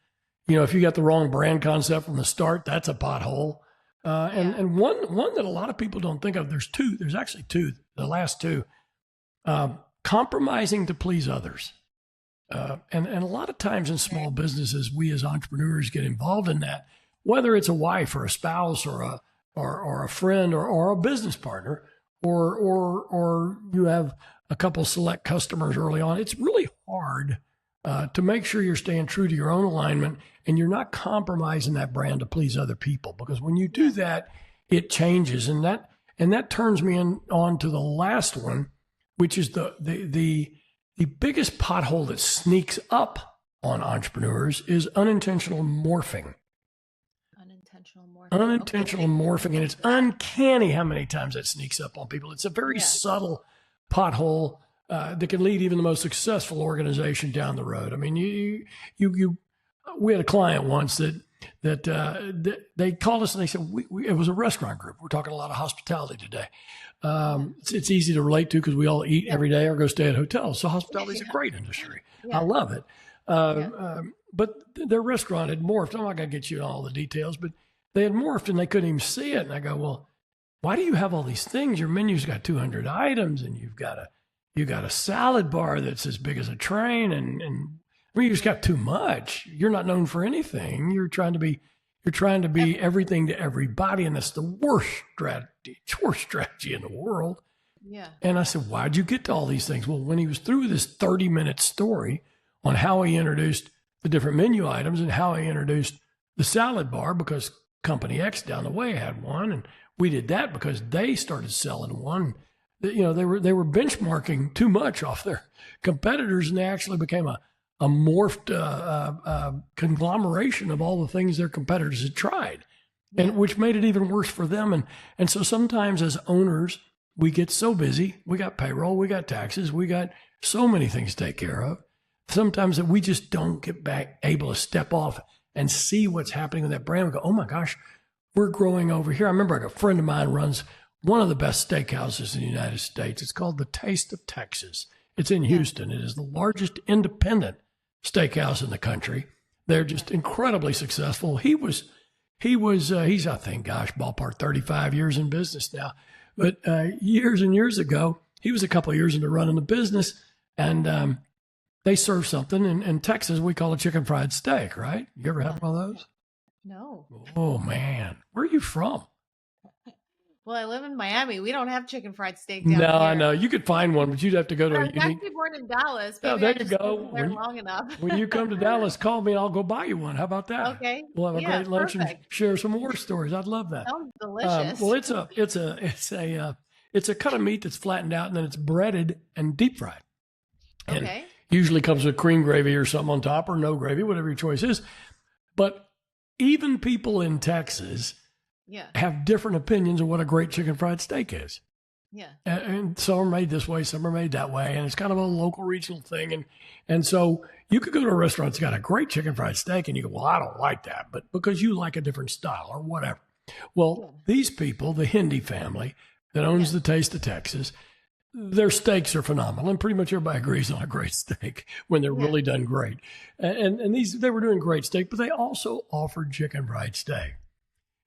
You know, if you got the wrong brand concept from the start, that's a pothole. And one that a lot of people don't think of, there's actually two, the last two, compromising to please others. And a lot of times in small businesses, we as entrepreneurs get involved in that, whether it's a wife or a spouse or a friend or a business partner, or you have a couple select customers early on. It's really hard to make sure you're staying true to your own alignment and you're not compromising that brand to please other people. Because when you do that, it changes. And that turns me on to the last one, which is the biggest pothole that sneaks up on entrepreneurs is unintentional morphing. Unintentional morphing, and it's uncanny how many times that sneaks up on people. It's a very subtle pothole that can lead even the most successful organization down the road. I mean, we had a client once that they called us and they said, it was a restaurant group. We're talking a lot of hospitality today. It's easy to relate to because we all eat every day or go stay at hotels. So hospitality is a great industry. I love it. But their restaurant had morphed. I'm not going to get you all the details, but they had morphed and they couldn't even see it. And I go, well, why do you have all these things? Your menu's got 200 items and you've got a salad bar that's as big as a train. And I mean, you just got too much. You're not known for anything. You're trying to be everything to everybody. And that's the worst strategy in the world. Yeah. And I said, why'd you get to all these things? Well, when he was through this 30-minute story on how he introduced the different menu items and how he introduced the salad bar, because company X down the way had one, and we did that because they started selling one. You know, they were benchmarking too much off their competitors, and they actually became a morphed conglomeration of all the things their competitors had tried, and which made it even worse for them. And so sometimes as owners, we get so busy, we got payroll, we got taxes, we got so many things to take care of, sometimes that we just don't get back able to step off and see what's happening with that brand. We go, oh my gosh, we're growing over here. I remember a friend of mine runs one of the best steakhouses in the United States. It's called the Taste of Texas. It's in Houston. It is the largest independent steakhouse in the country. They're just incredibly successful. He's I think, ballpark 35 years in business now. But years and years ago, he was a couple of years into running the business, and they serve something in Texas we call a chicken fried steak, right? You ever had one of those? No. Oh, man. Where are you from? Well, I live in Miami. We don't have chicken fried steak down here. No, I know. You could find one, but you'd have to go to I was actually born in Dallas. Maybe there you go. Long enough. When you come to Dallas, call me and I'll go buy you one. How about that? Okay. We'll have a great lunch and share some war stories. I'd love that. Sounds delicious. Well, it's a cut of meat that's flattened out and then it's breaded and deep fried. And okay. Usually comes with cream gravy or something on top, or no gravy, whatever your choice is. But even people in Texas have different opinions of what a great chicken fried steak is. Yeah. And some are made this way, some are made that way. And it's kind of a local regional thing. And so you could go to a restaurant that's got a great chicken fried steak and you go, well, I don't like that, but because you like a different style or whatever. Well, these people, the Hindi family that owns the Taste of Texas, their steaks are phenomenal, and pretty much everybody agrees on a great steak when they're really done great. And they were doing great steak, but they also offered chicken fried steak.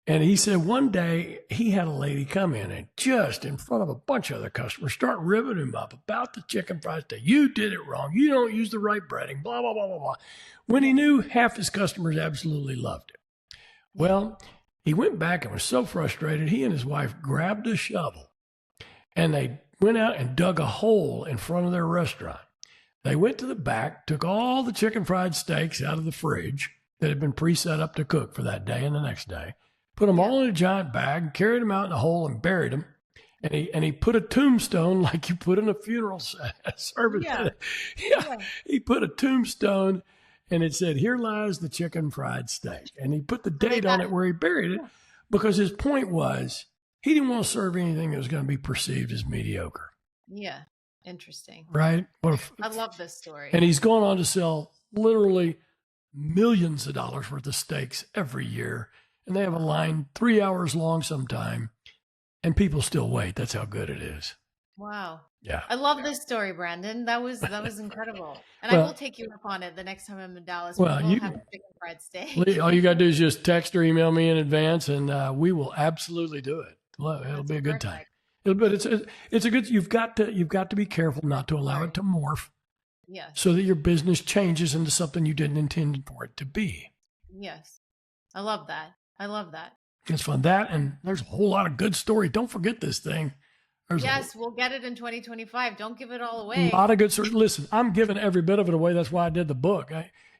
And he said one day he had a lady come in and just in front of a bunch of other customers start ribbing him up about the chicken fried steak. You did it wrong. You don't use the right breading, blah, blah, blah, blah, blah. When he knew half his customers absolutely loved it. Well, he went back and was so frustrated, he and his wife grabbed a shovel and they went out and dug a hole in front of their restaurant. They went to the back, took all the chicken fried steaks out of the fridge that had been pre-set up to cook for that day and the next day, put them all in a giant bag, carried them out in a hole and buried them. And he put a tombstone like you put in a funeral service. He put a tombstone and it said, here lies the chicken fried steak. And he put the date on it where he buried it because his point was, he didn't want to serve anything that was going to be perceived as mediocre. Yeah. Interesting. Right? I love this story. And he's gone on to sell literally millions of dollars worth of steaks every year. And they have a line 3 hours long sometime. And people still wait. That's how good it is. Wow. Yeah. I love this story, Brandon. That was incredible. And I will take you up on it the next time I'm in Dallas. We'll have a chicken fried steak. All you got to do is just text or email me in advance and we will absolutely do it. It'll be a good time. But it's a good. You've got to be careful not to allow it to morph. Yes. So that your business changes into something you didn't intend for it to be. Yes. I love that. It's fun. That, and there's a whole lot of good story. Don't forget this thing. We'll get it in 2025. Don't give it all away. A lot of good stories. Listen, I'm giving every bit of it away. That's why I did the book.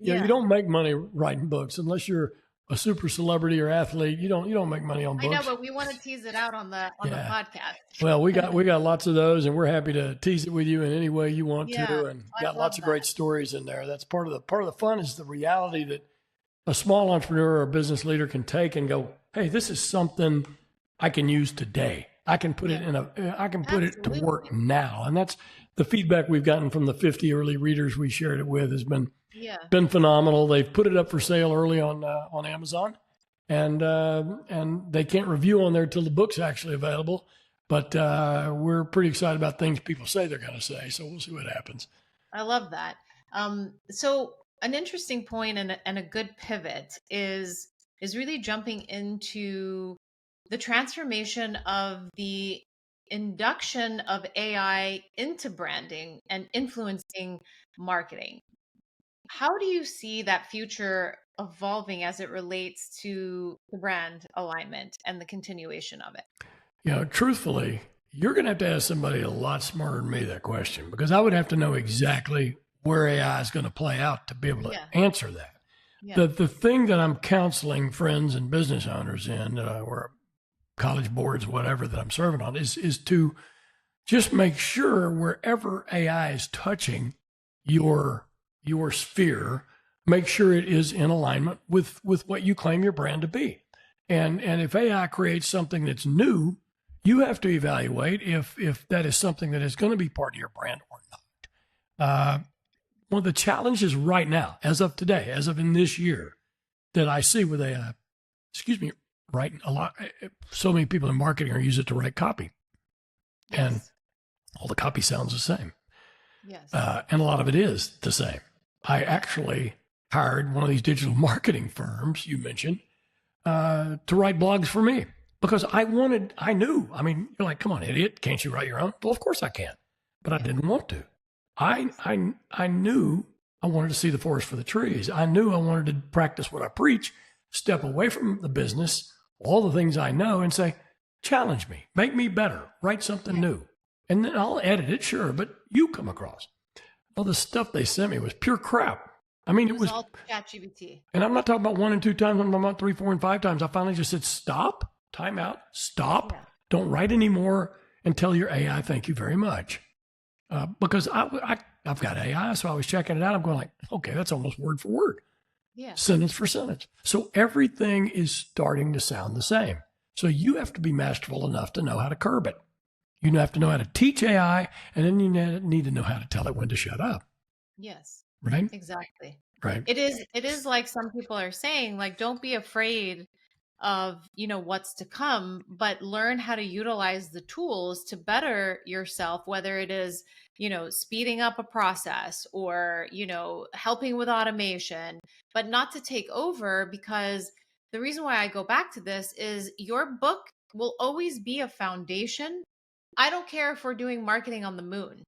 You don't make money writing books unless you're a super celebrity or athlete. You don't make money on books. I know, but we want to tease it out on the podcast. Well, we got lots of those, and we're happy to tease it with you in any way you want to, and got lots of great stories in there. That's part of the fun is the reality that a small entrepreneur or business leader can take and go, hey, this is something I can use today. I can put it it to work now. And that's the feedback we've gotten from the 50 early readers we shared it with has been phenomenal. They've put it up for sale early on Amazon, and they can't review on there till the book's actually available. But we're pretty excited about things people say they're going to say. So we'll see what happens. I love that. So an interesting point and a good pivot is really jumping into the transformation of the induction of AI into branding and influencing marketing. How do you see that future evolving as it relates to the brand alignment and the continuation of it? Truthfully, you're going to have to ask somebody a lot smarter than me that question, because I would have to know exactly where AI is going to play out to be able to answer that. Yeah. The thing that I'm counseling friends and business owners in, or college boards, whatever that I'm serving on, is to just make sure wherever AI is touching your sphere, make sure it is in alignment with what you claim your brand to be. And if AI creates something that's new, you have to evaluate if that is something that is going to be part of your brand or not. One of the challenges right now, as of today, as of in this year, that I see with AI, writing a lot, so many people in marketing are using it to write copy. Yes. And all the copy sounds the same. Yes. And a lot of it is the same. I actually hired one of these digital marketing firms you mentioned to write blogs for me, because I knew, you're like, come on, idiot, can't you write your own? Well, of course I can, but I didn't want to. I knew I wanted to see the forest for the trees. I knew I wanted to practice what I preach, step away from the business, all the things I know, and say, challenge me, make me better, write something new. And then I'll edit it, sure, but you come across. Well, the stuff they sent me was pure crap. It was all ChatGPT. And I'm not talking about 1 and 2 times, I'm talking about 3, 4, and 5 times. I finally just said, stop, time out, stop, don't write anymore, and tell your AI, thank you very much. Because I've got AI, so I was checking it out. I'm going like, okay, that's almost word for word. Yeah. Sentence for sentence. So everything is starting to sound the same. So you have to be masterful enough to know how to curb it. You have to know how to teach AI, and then you need to know how to tell it when to shut up. Yes. Right? Exactly. Right. It is like some people are saying, like, don't be afraid of, what's to come, but learn how to utilize the tools to better yourself, whether it is, speeding up a process or, helping with automation, but not to take over. Because the reason why I go back to this is your book will always be a foundation. I don't care if we're doing marketing on the moon,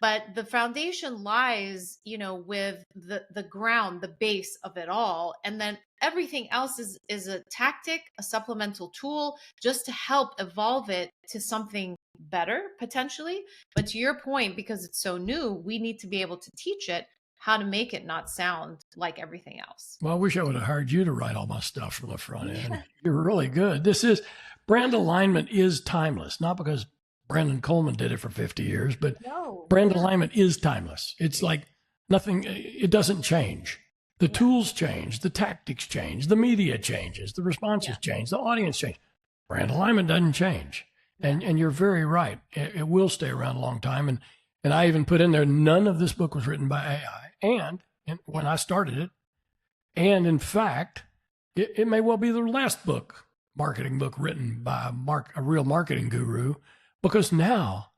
but the foundation lies, with the ground, the base of it all. And then everything else is a tactic, a supplemental tool, just to help evolve it to something better, potentially. But to your point, because it's so new, we need to be able to teach it how to make it not sound like everything else. Well, I wish I would have hired you to write all my stuff from the front end. You're really good. Brand alignment is timeless, not because Brandon Coleman did it for 50 years, but brand alignment is timeless. It's like nothing, it doesn't change. The tools change, the tactics change, the media changes, the responses change, the audience change. Brand alignment doesn't change. And you're very right. It will stay around a long time. And I even put in there, none of this book was written by AI. And when I started it, and in fact, it may well be the last marketing book written by a real marketing guru. Because now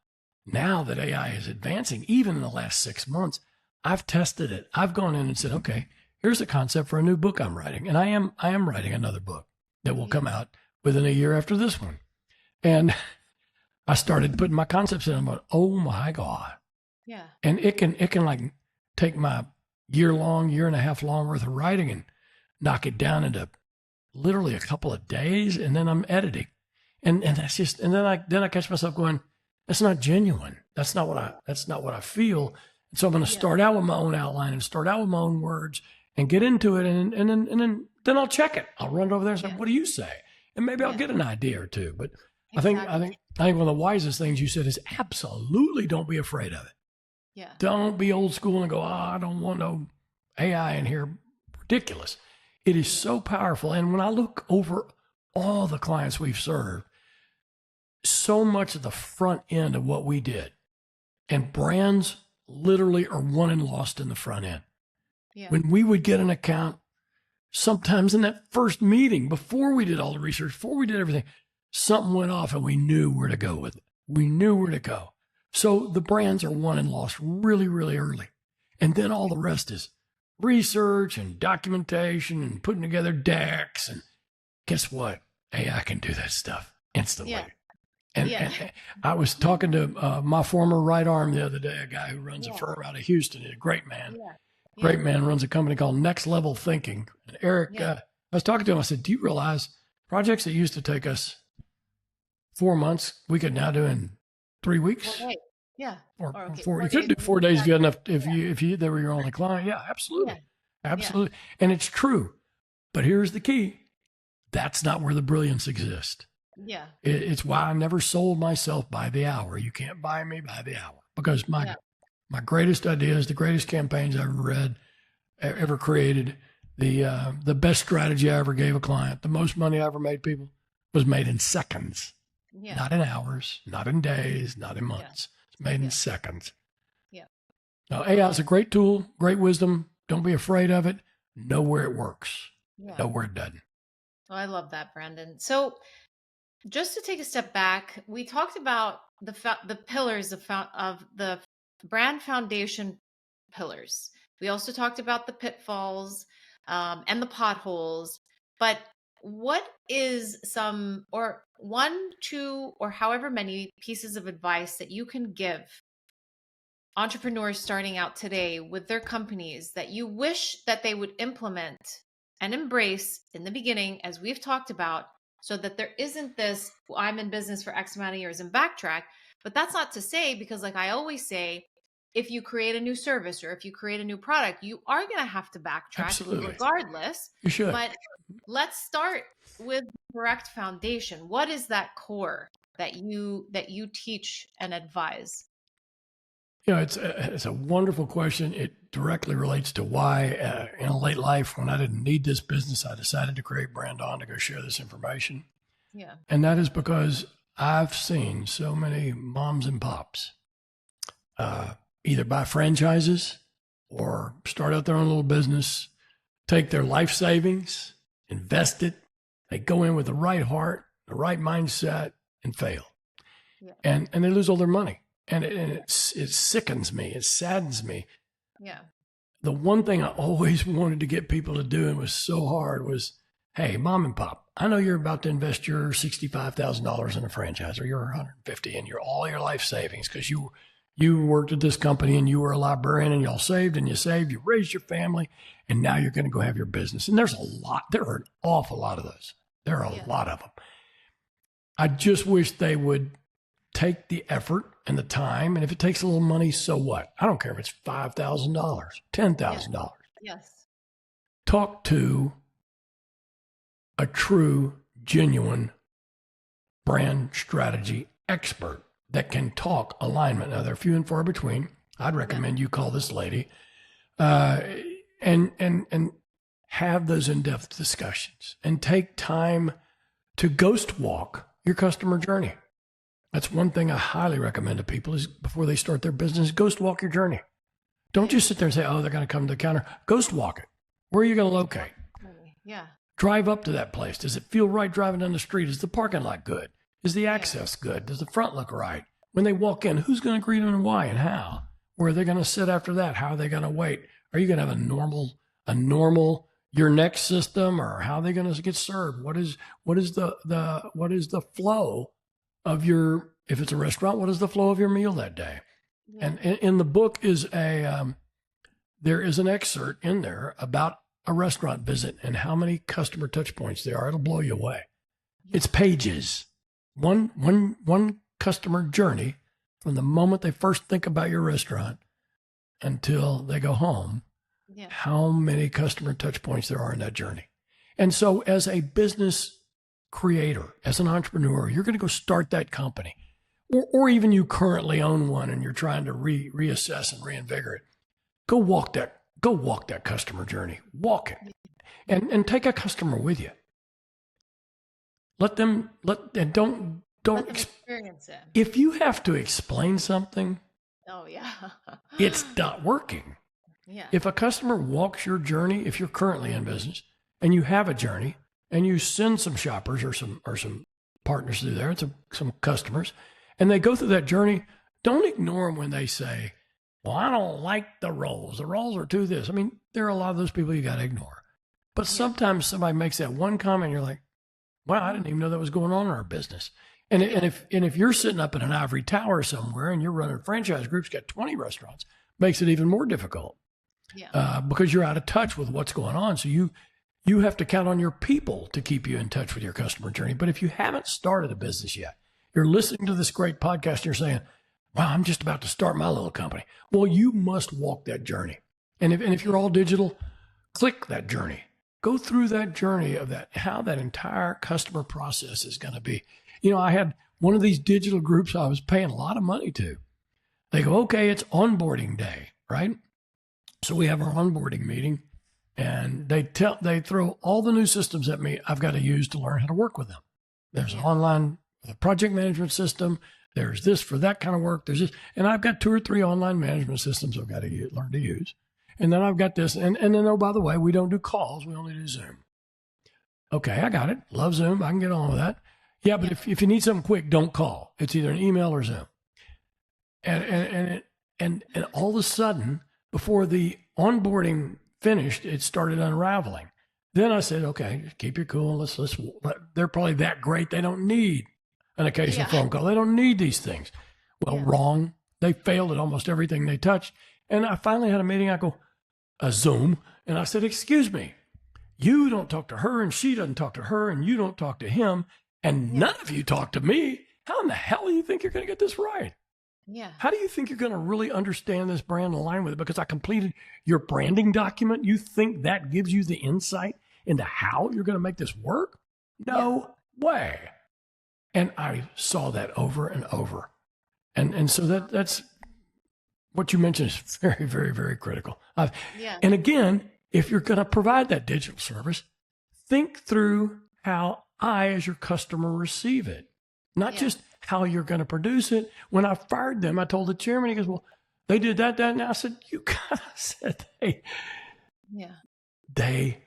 that AI is advancing, even in the last 6 months, I've tested it. I've gone in and said, okay, here's a concept for a new book I'm writing. And I am writing another book that will come out within a year after this one. And I started putting my concepts in. I'm going, oh my God. Yeah. And it can like take my year and a half long worth of writing and knock it down into literally a couple of days. And then I'm editing. And that's just, and then I catch myself going, that's not genuine. That's not what I feel. And so I'm going to start out with my own outline and start out with my own words and get into it. And then I'll check it. I'll run it over there and say, what do you say? And maybe I'll get an idea or two. But exactly. I think one of the wisest things you said is absolutely don't be afraid of it. Yeah. Don't be old school and go, I don't want no AI in here. Ridiculous. It is so powerful. And when I look over all the clients we've served, so much of the front end of what we did, and brands literally are won and lost in the front end. Yeah. When we would get an account, sometimes in that first meeting, before we did all the research, before we did everything, something went off and we knew where to go with it. We knew where to go. So the brands are won and lost really, really early. And then all the rest is research and documentation and putting together decks. And guess what? AI can do that stuff instantly. Yeah. And I was talking to my former right arm the other day, a guy who runs a firm out of Houston. He's a great man. Great man, runs a company called Next Level Thinking. And Eric, I was talking to him. I said, do you realize projects that used to take us 4 months, we could now do in 3 weeks? Well, yeah. Or 4. You could do 4 days if you had enough, if you they were your only client. Yeah, absolutely. Yeah. Absolutely. And it's true. But here's the key. That's not where the brilliance exists. Yeah. It's why I never sold myself by the hour. You can't buy me by the hour, because my greatest ideas, the greatest campaigns I ever read, ever created, the best strategy I ever gave a client, the most money I ever made people was made in seconds, not in hours, not in days, not in months. It's made in seconds. Yeah. Now, AI is a great tool, great wisdom. Don't be afraid of it. Know where it works. Know where it doesn't. Well, I love that, Brandon. So just to take a step back, we talked about the pillars of the brand foundation pillars. We also talked about the pitfalls and the potholes. But what is some, or 1, 2, or however many pieces of advice that you can give entrepreneurs starting out today with their companies that you wish that they would implement and embrace in the beginning, as we've talked about, so that there isn't this, I'm in business for X amount of years and backtrack? But that's not to say, because like I always say, if you create a new service or if you create a new product, you are going to have to backtrack regardless. You should. But let's start with the correct foundation. What is that core that you teach and advise? You know, it's a wonderful question. It directly relates to why in a late life, when I didn't need this business, I decided to create Brand On to go share this information. Yeah. And that is because I've seen so many moms and pops either buy franchises or start out their own little business, take their life savings, invest it. They go in with the right heart, the right mindset, and fail. Yeah. And they lose all their money. And it sickens me. It saddens me. Yeah. The one thing I always wanted to get people to do, and was so hard, was, hey, mom and pop, I know you're about to invest your $65,000 in a franchise, or your $150,000 and all your life savings, because you worked at this company and you were a librarian and y'all saved and you saved, you raised your family, and now you're going to go have your business. And there are an awful lot of those. There are a lot of them. I just wish they would take the effort and the time. And if it takes a little money, so what? I don't care if it's $5,000, $10,000. Yes. Talk to a true, genuine brand strategy expert that can talk alignment. Now, they're few and far between. I'd recommend you call this lady and have those in-depth discussions, and take time to ghost walk your customer journey. That's one thing I highly recommend to people, is before they start their business, ghost walk your journey. Don't just sit there and say, oh, they're going to come to the counter. Ghost walk it. Where are you going to locate? Yeah. Drive up to that place. Does it feel right driving down the street? Is the parking lot good? Is the access good? Does the front look right? When they walk in, who's going to greet them and why and how? Where are they going to sit after that? How are they going to wait? Are you going to have a normal your next system, or how are they going to get served? What is the flow of your, if it's a restaurant, what is the flow of your meal that day? Yeah. And in the book is there is an excerpt in there about a restaurant visit and how many customer touch points there are. It'll blow you away. It's pages. One customer journey from the moment they first think about your restaurant until they go home. Yeah. How many customer touch points there are in that journey. And so as a business creator, as an entrepreneur, you're going to go start that company, or even you currently own one and you're trying to reassess and reinvigorate. Go walk that customer journey. Walk it, and take a customer with you. and don't Let them experience it. if you have to explain something, Oh yeah. it's not working. Yeah. If a customer walks your journey, if you're currently in business and you have a journey and you send some shoppers or some partners through there, some customers, and they go through that journey, don't ignore them when they say, well, I don't like the roles. The roles are too this. I mean, there are a lot of those people you got to ignore. But sometimes somebody makes that one comment, and you're like, wow, I didn't even know that was going on in our business. And if you're sitting up in an ivory tower somewhere and you're running franchise groups, got 20 restaurants, makes it even more difficult. Yeah. Because you're out of touch with what's going on. So you have to count on your people to keep you in touch with your customer journey. But if you haven't started a business yet, you're listening to this great podcast and you're saying, wow, I'm just about to start my little company. Well, you must walk that journey. And if you're all digital, click that journey. Go through that journey of how that entire customer process is going to be. I had one of these digital groups I was paying a lot of money to. They go, okay, it's onboarding day, right? So we have our onboarding meeting, and they throw all the new systems at me I've got to use to learn how to work with them. There's an online project management system. There's this for that kind of work. There's this, and I've got 2 or 3 online management systems I've got to learn to use. And then I've got this, and then, oh, by the way, we don't do calls. We only do Zoom. Okay, I got it. Love Zoom. I can get on with that. Yeah, but if you need something quick, don't call. It's either an email or Zoom. And all of a sudden, before the onboarding finished, it started unraveling. Then I said, okay, keep your cool. Let's. They're probably that great. They don't need an occasional phone call. They don't need these things. Well, wrong. They failed at almost everything they touched. And I finally had a meeting. I go, a Zoom. And I said, excuse me, you don't talk to her and she doesn't talk to her and you don't talk to him. And none of you talk to me. How in the hell do you think you're going to get this right? Yeah. How do you think you're going to really understand this brand and align with it? Because I completed your branding document. You think that gives you the insight into how you're going to make this work? No way. And I saw that over and over. And so that's what you mentioned is very, very, very critical. And again, if you're going to provide that digital service, think through how I, as your customer, receive it, not just how you're going to produce it. When I fired them, I told the chairman, he goes, well, they did that. And I said, you guys said they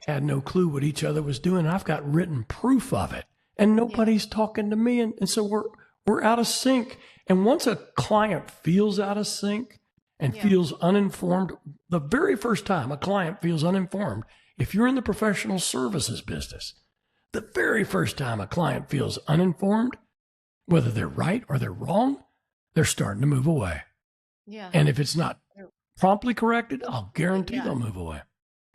had no clue what each other was doing. I've got written proof of it and nobody's talking to me. And so we're out of sync. And once a client feels out of sync and feels uninformed, the very first time a client feels uninformed, if you're in the professional services business, the very first time a client feels uninformed, whether they're right or they're wrong, they're starting to move away. Yeah. And if it's not promptly corrected, I'll guarantee they'll move away.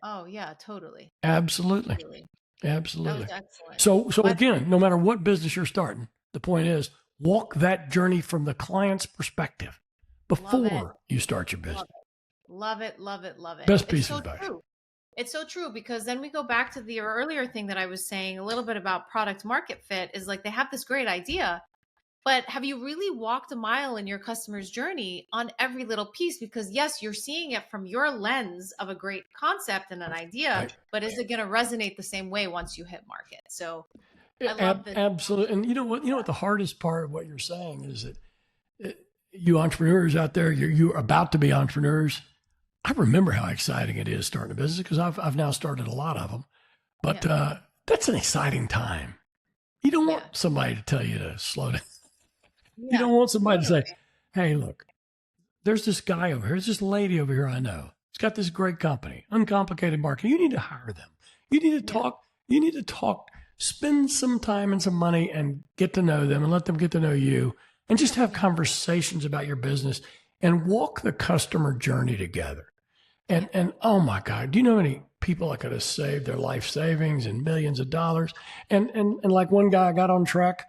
Oh, yeah, totally. Absolutely. Really. Absolutely. That was excellent. So again, no matter what business you're starting, the point is walk that journey from the client's perspective before you start your business. Love it. Love it. Love it. Best piece of advice. True. It's so true, because then we go back to the earlier thing that I was saying a little bit about product market fit is like they have this great idea, but have you really walked a mile in your customer's journey on every little piece? Because yes, you're seeing it from your lens of a great concept and an idea, but is it going to resonate the same way once you hit market? So I love that. Absolutely. And you know what the hardest part of what you're saying is that you entrepreneurs out there, you're about to be entrepreneurs. I remember how exciting it is starting a business because I've now started a lot of them, but that's an exciting time. You don't want somebody to tell you to slow down. You don't want somebody to say, hey, look, there's this guy over here. There's this lady over here I know. It's got this great company, Uncomplicated Marketing. You need to hire them. You need to talk. You need to talk, spend some time and some money and get to know them and let them get to know you and just have conversations about your business and walk the customer journey together. And oh my God, do you know how many people I could have saved their life savings and millions of dollars? And like one guy I got on track.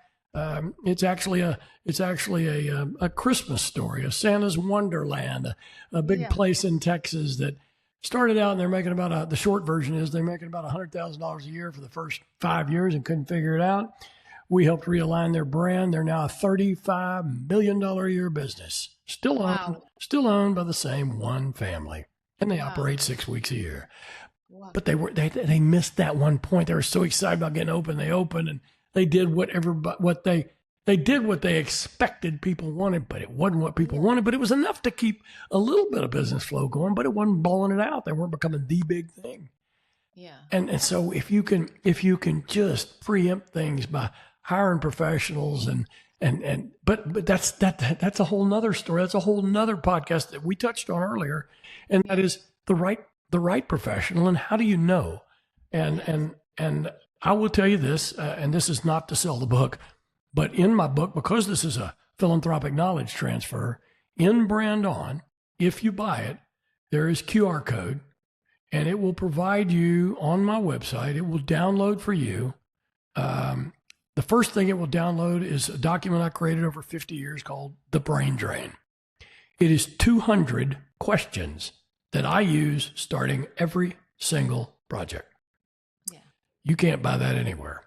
It's actually a Christmas story, a Santa's Wonderland, a big place in Texas that started out and they're making about the short version is they're making about $100,000 a year for the first 5 years and couldn't figure it out. We helped realign their brand. They're now a $35 million a year business, still owned by the same one family. And they operate 6 weeks a year. Wow. But they missed that one point. They were so excited about getting open. They opened and They did they did what they expected people wanted, but it wasn't what people wanted. But it was enough to keep a little bit of business flow going, but it wasn't blowing it out. They weren't becoming the big thing. Yeah. And so if you can just preempt things by hiring professionals but that's a whole nother story. That's a whole nother podcast that we touched on earlier. And that is the right professional. And how do you know? And I will tell you this, and this is not to sell the book, but in my book, because this is a philanthropic knowledge transfer, in Brand On, if you buy it, there is QR code, and it will provide you on my website. It will download for you. The first thing it will download is a document I created over 50 years called The Brain Drain. It is 200 questions that I use starting every single project. Yeah. You can't buy that anywhere.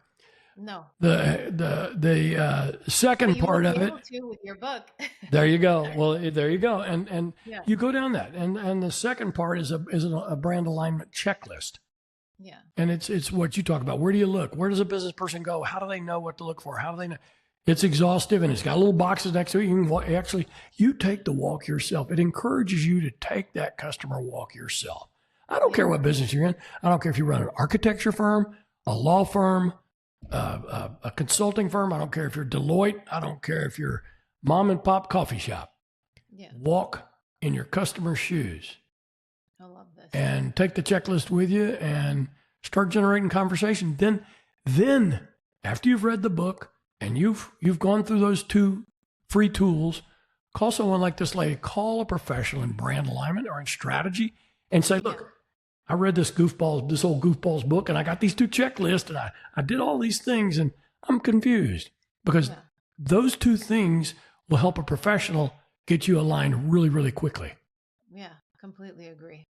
No. The second part of it with your book. There you go. Well, there you go. And you go down that. And the second part is a brand alignment checklist. Yeah. And it's what you talk about. Where do you look? Where does a business person go? How do they know what to look for? How do they know? It's exhaustive, and it's got little boxes next to it. You take the walk yourself. It encourages you to take that customer walk yourself. I don't care what business you're in. I don't care if you run an architecture firm, a law firm, a consulting firm. I don't care if you're Deloitte. I don't care if you're mom and pop coffee shop. Yeah. Walk in your customer's shoes. I love this. And take the checklist with you and start generating conversation. Then after you've read the book and you've gone through those 2 free tools, call someone like this lady, call a professional in brand alignment or in strategy and say, look, I read this old goofball's book, and I got these 2 checklists, and I did all these things, and I'm confused, because those 2 things will help a professional get you aligned really, really quickly. Yeah, completely agree.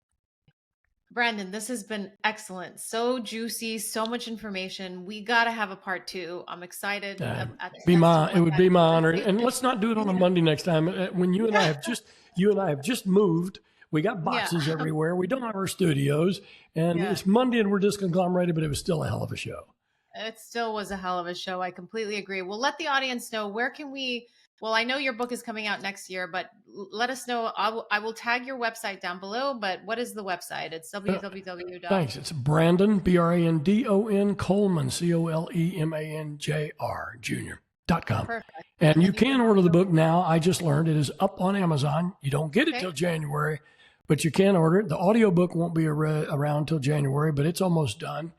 Brandon, this has been excellent. So juicy, so much information. We got to have a part 2. I'm excited. It would be my honor. And let's not do it on a Monday next time. When you and I have just moved. We got boxes everywhere. We don't have our studios, and it's Monday and we're just conglomerated, but it was still a hell of a show. It still was a hell of a show. I completely agree. Well, let the audience know, well, I know your book is coming out next year, but let us know. I will tag your website down below, but what is the website? It's www. Thanks. It's Brandon, Brandon Coleman, Colemanjr, Jr.com. Perfect. And you can order the book now. I just learned it is up on Amazon. You don't get it till January, but you can order it. The audiobook won't be around till January, but it's almost done.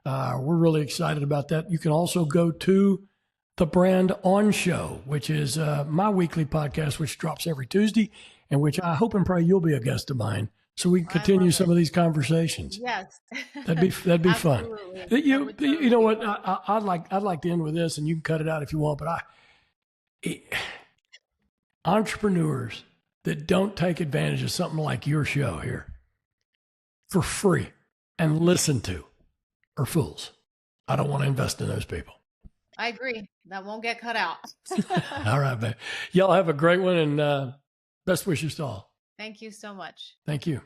We're really excited about that. You can also go to the Brand On Show, which is my weekly podcast, which drops every Tuesday, and which I hope and pray you'll be a guest of mine, so we can continue some of these conversations. Yes, that'd be fun. You know what? I'd like to end with this, and you can cut it out if you want. But entrepreneurs that don't take advantage of something like your show here for free and listen to are fools. I don't want to invest in those people. I agree. That won't get cut out. All right, man. Y'all have a great one, and best wishes to all. Thank you so much. Thank you.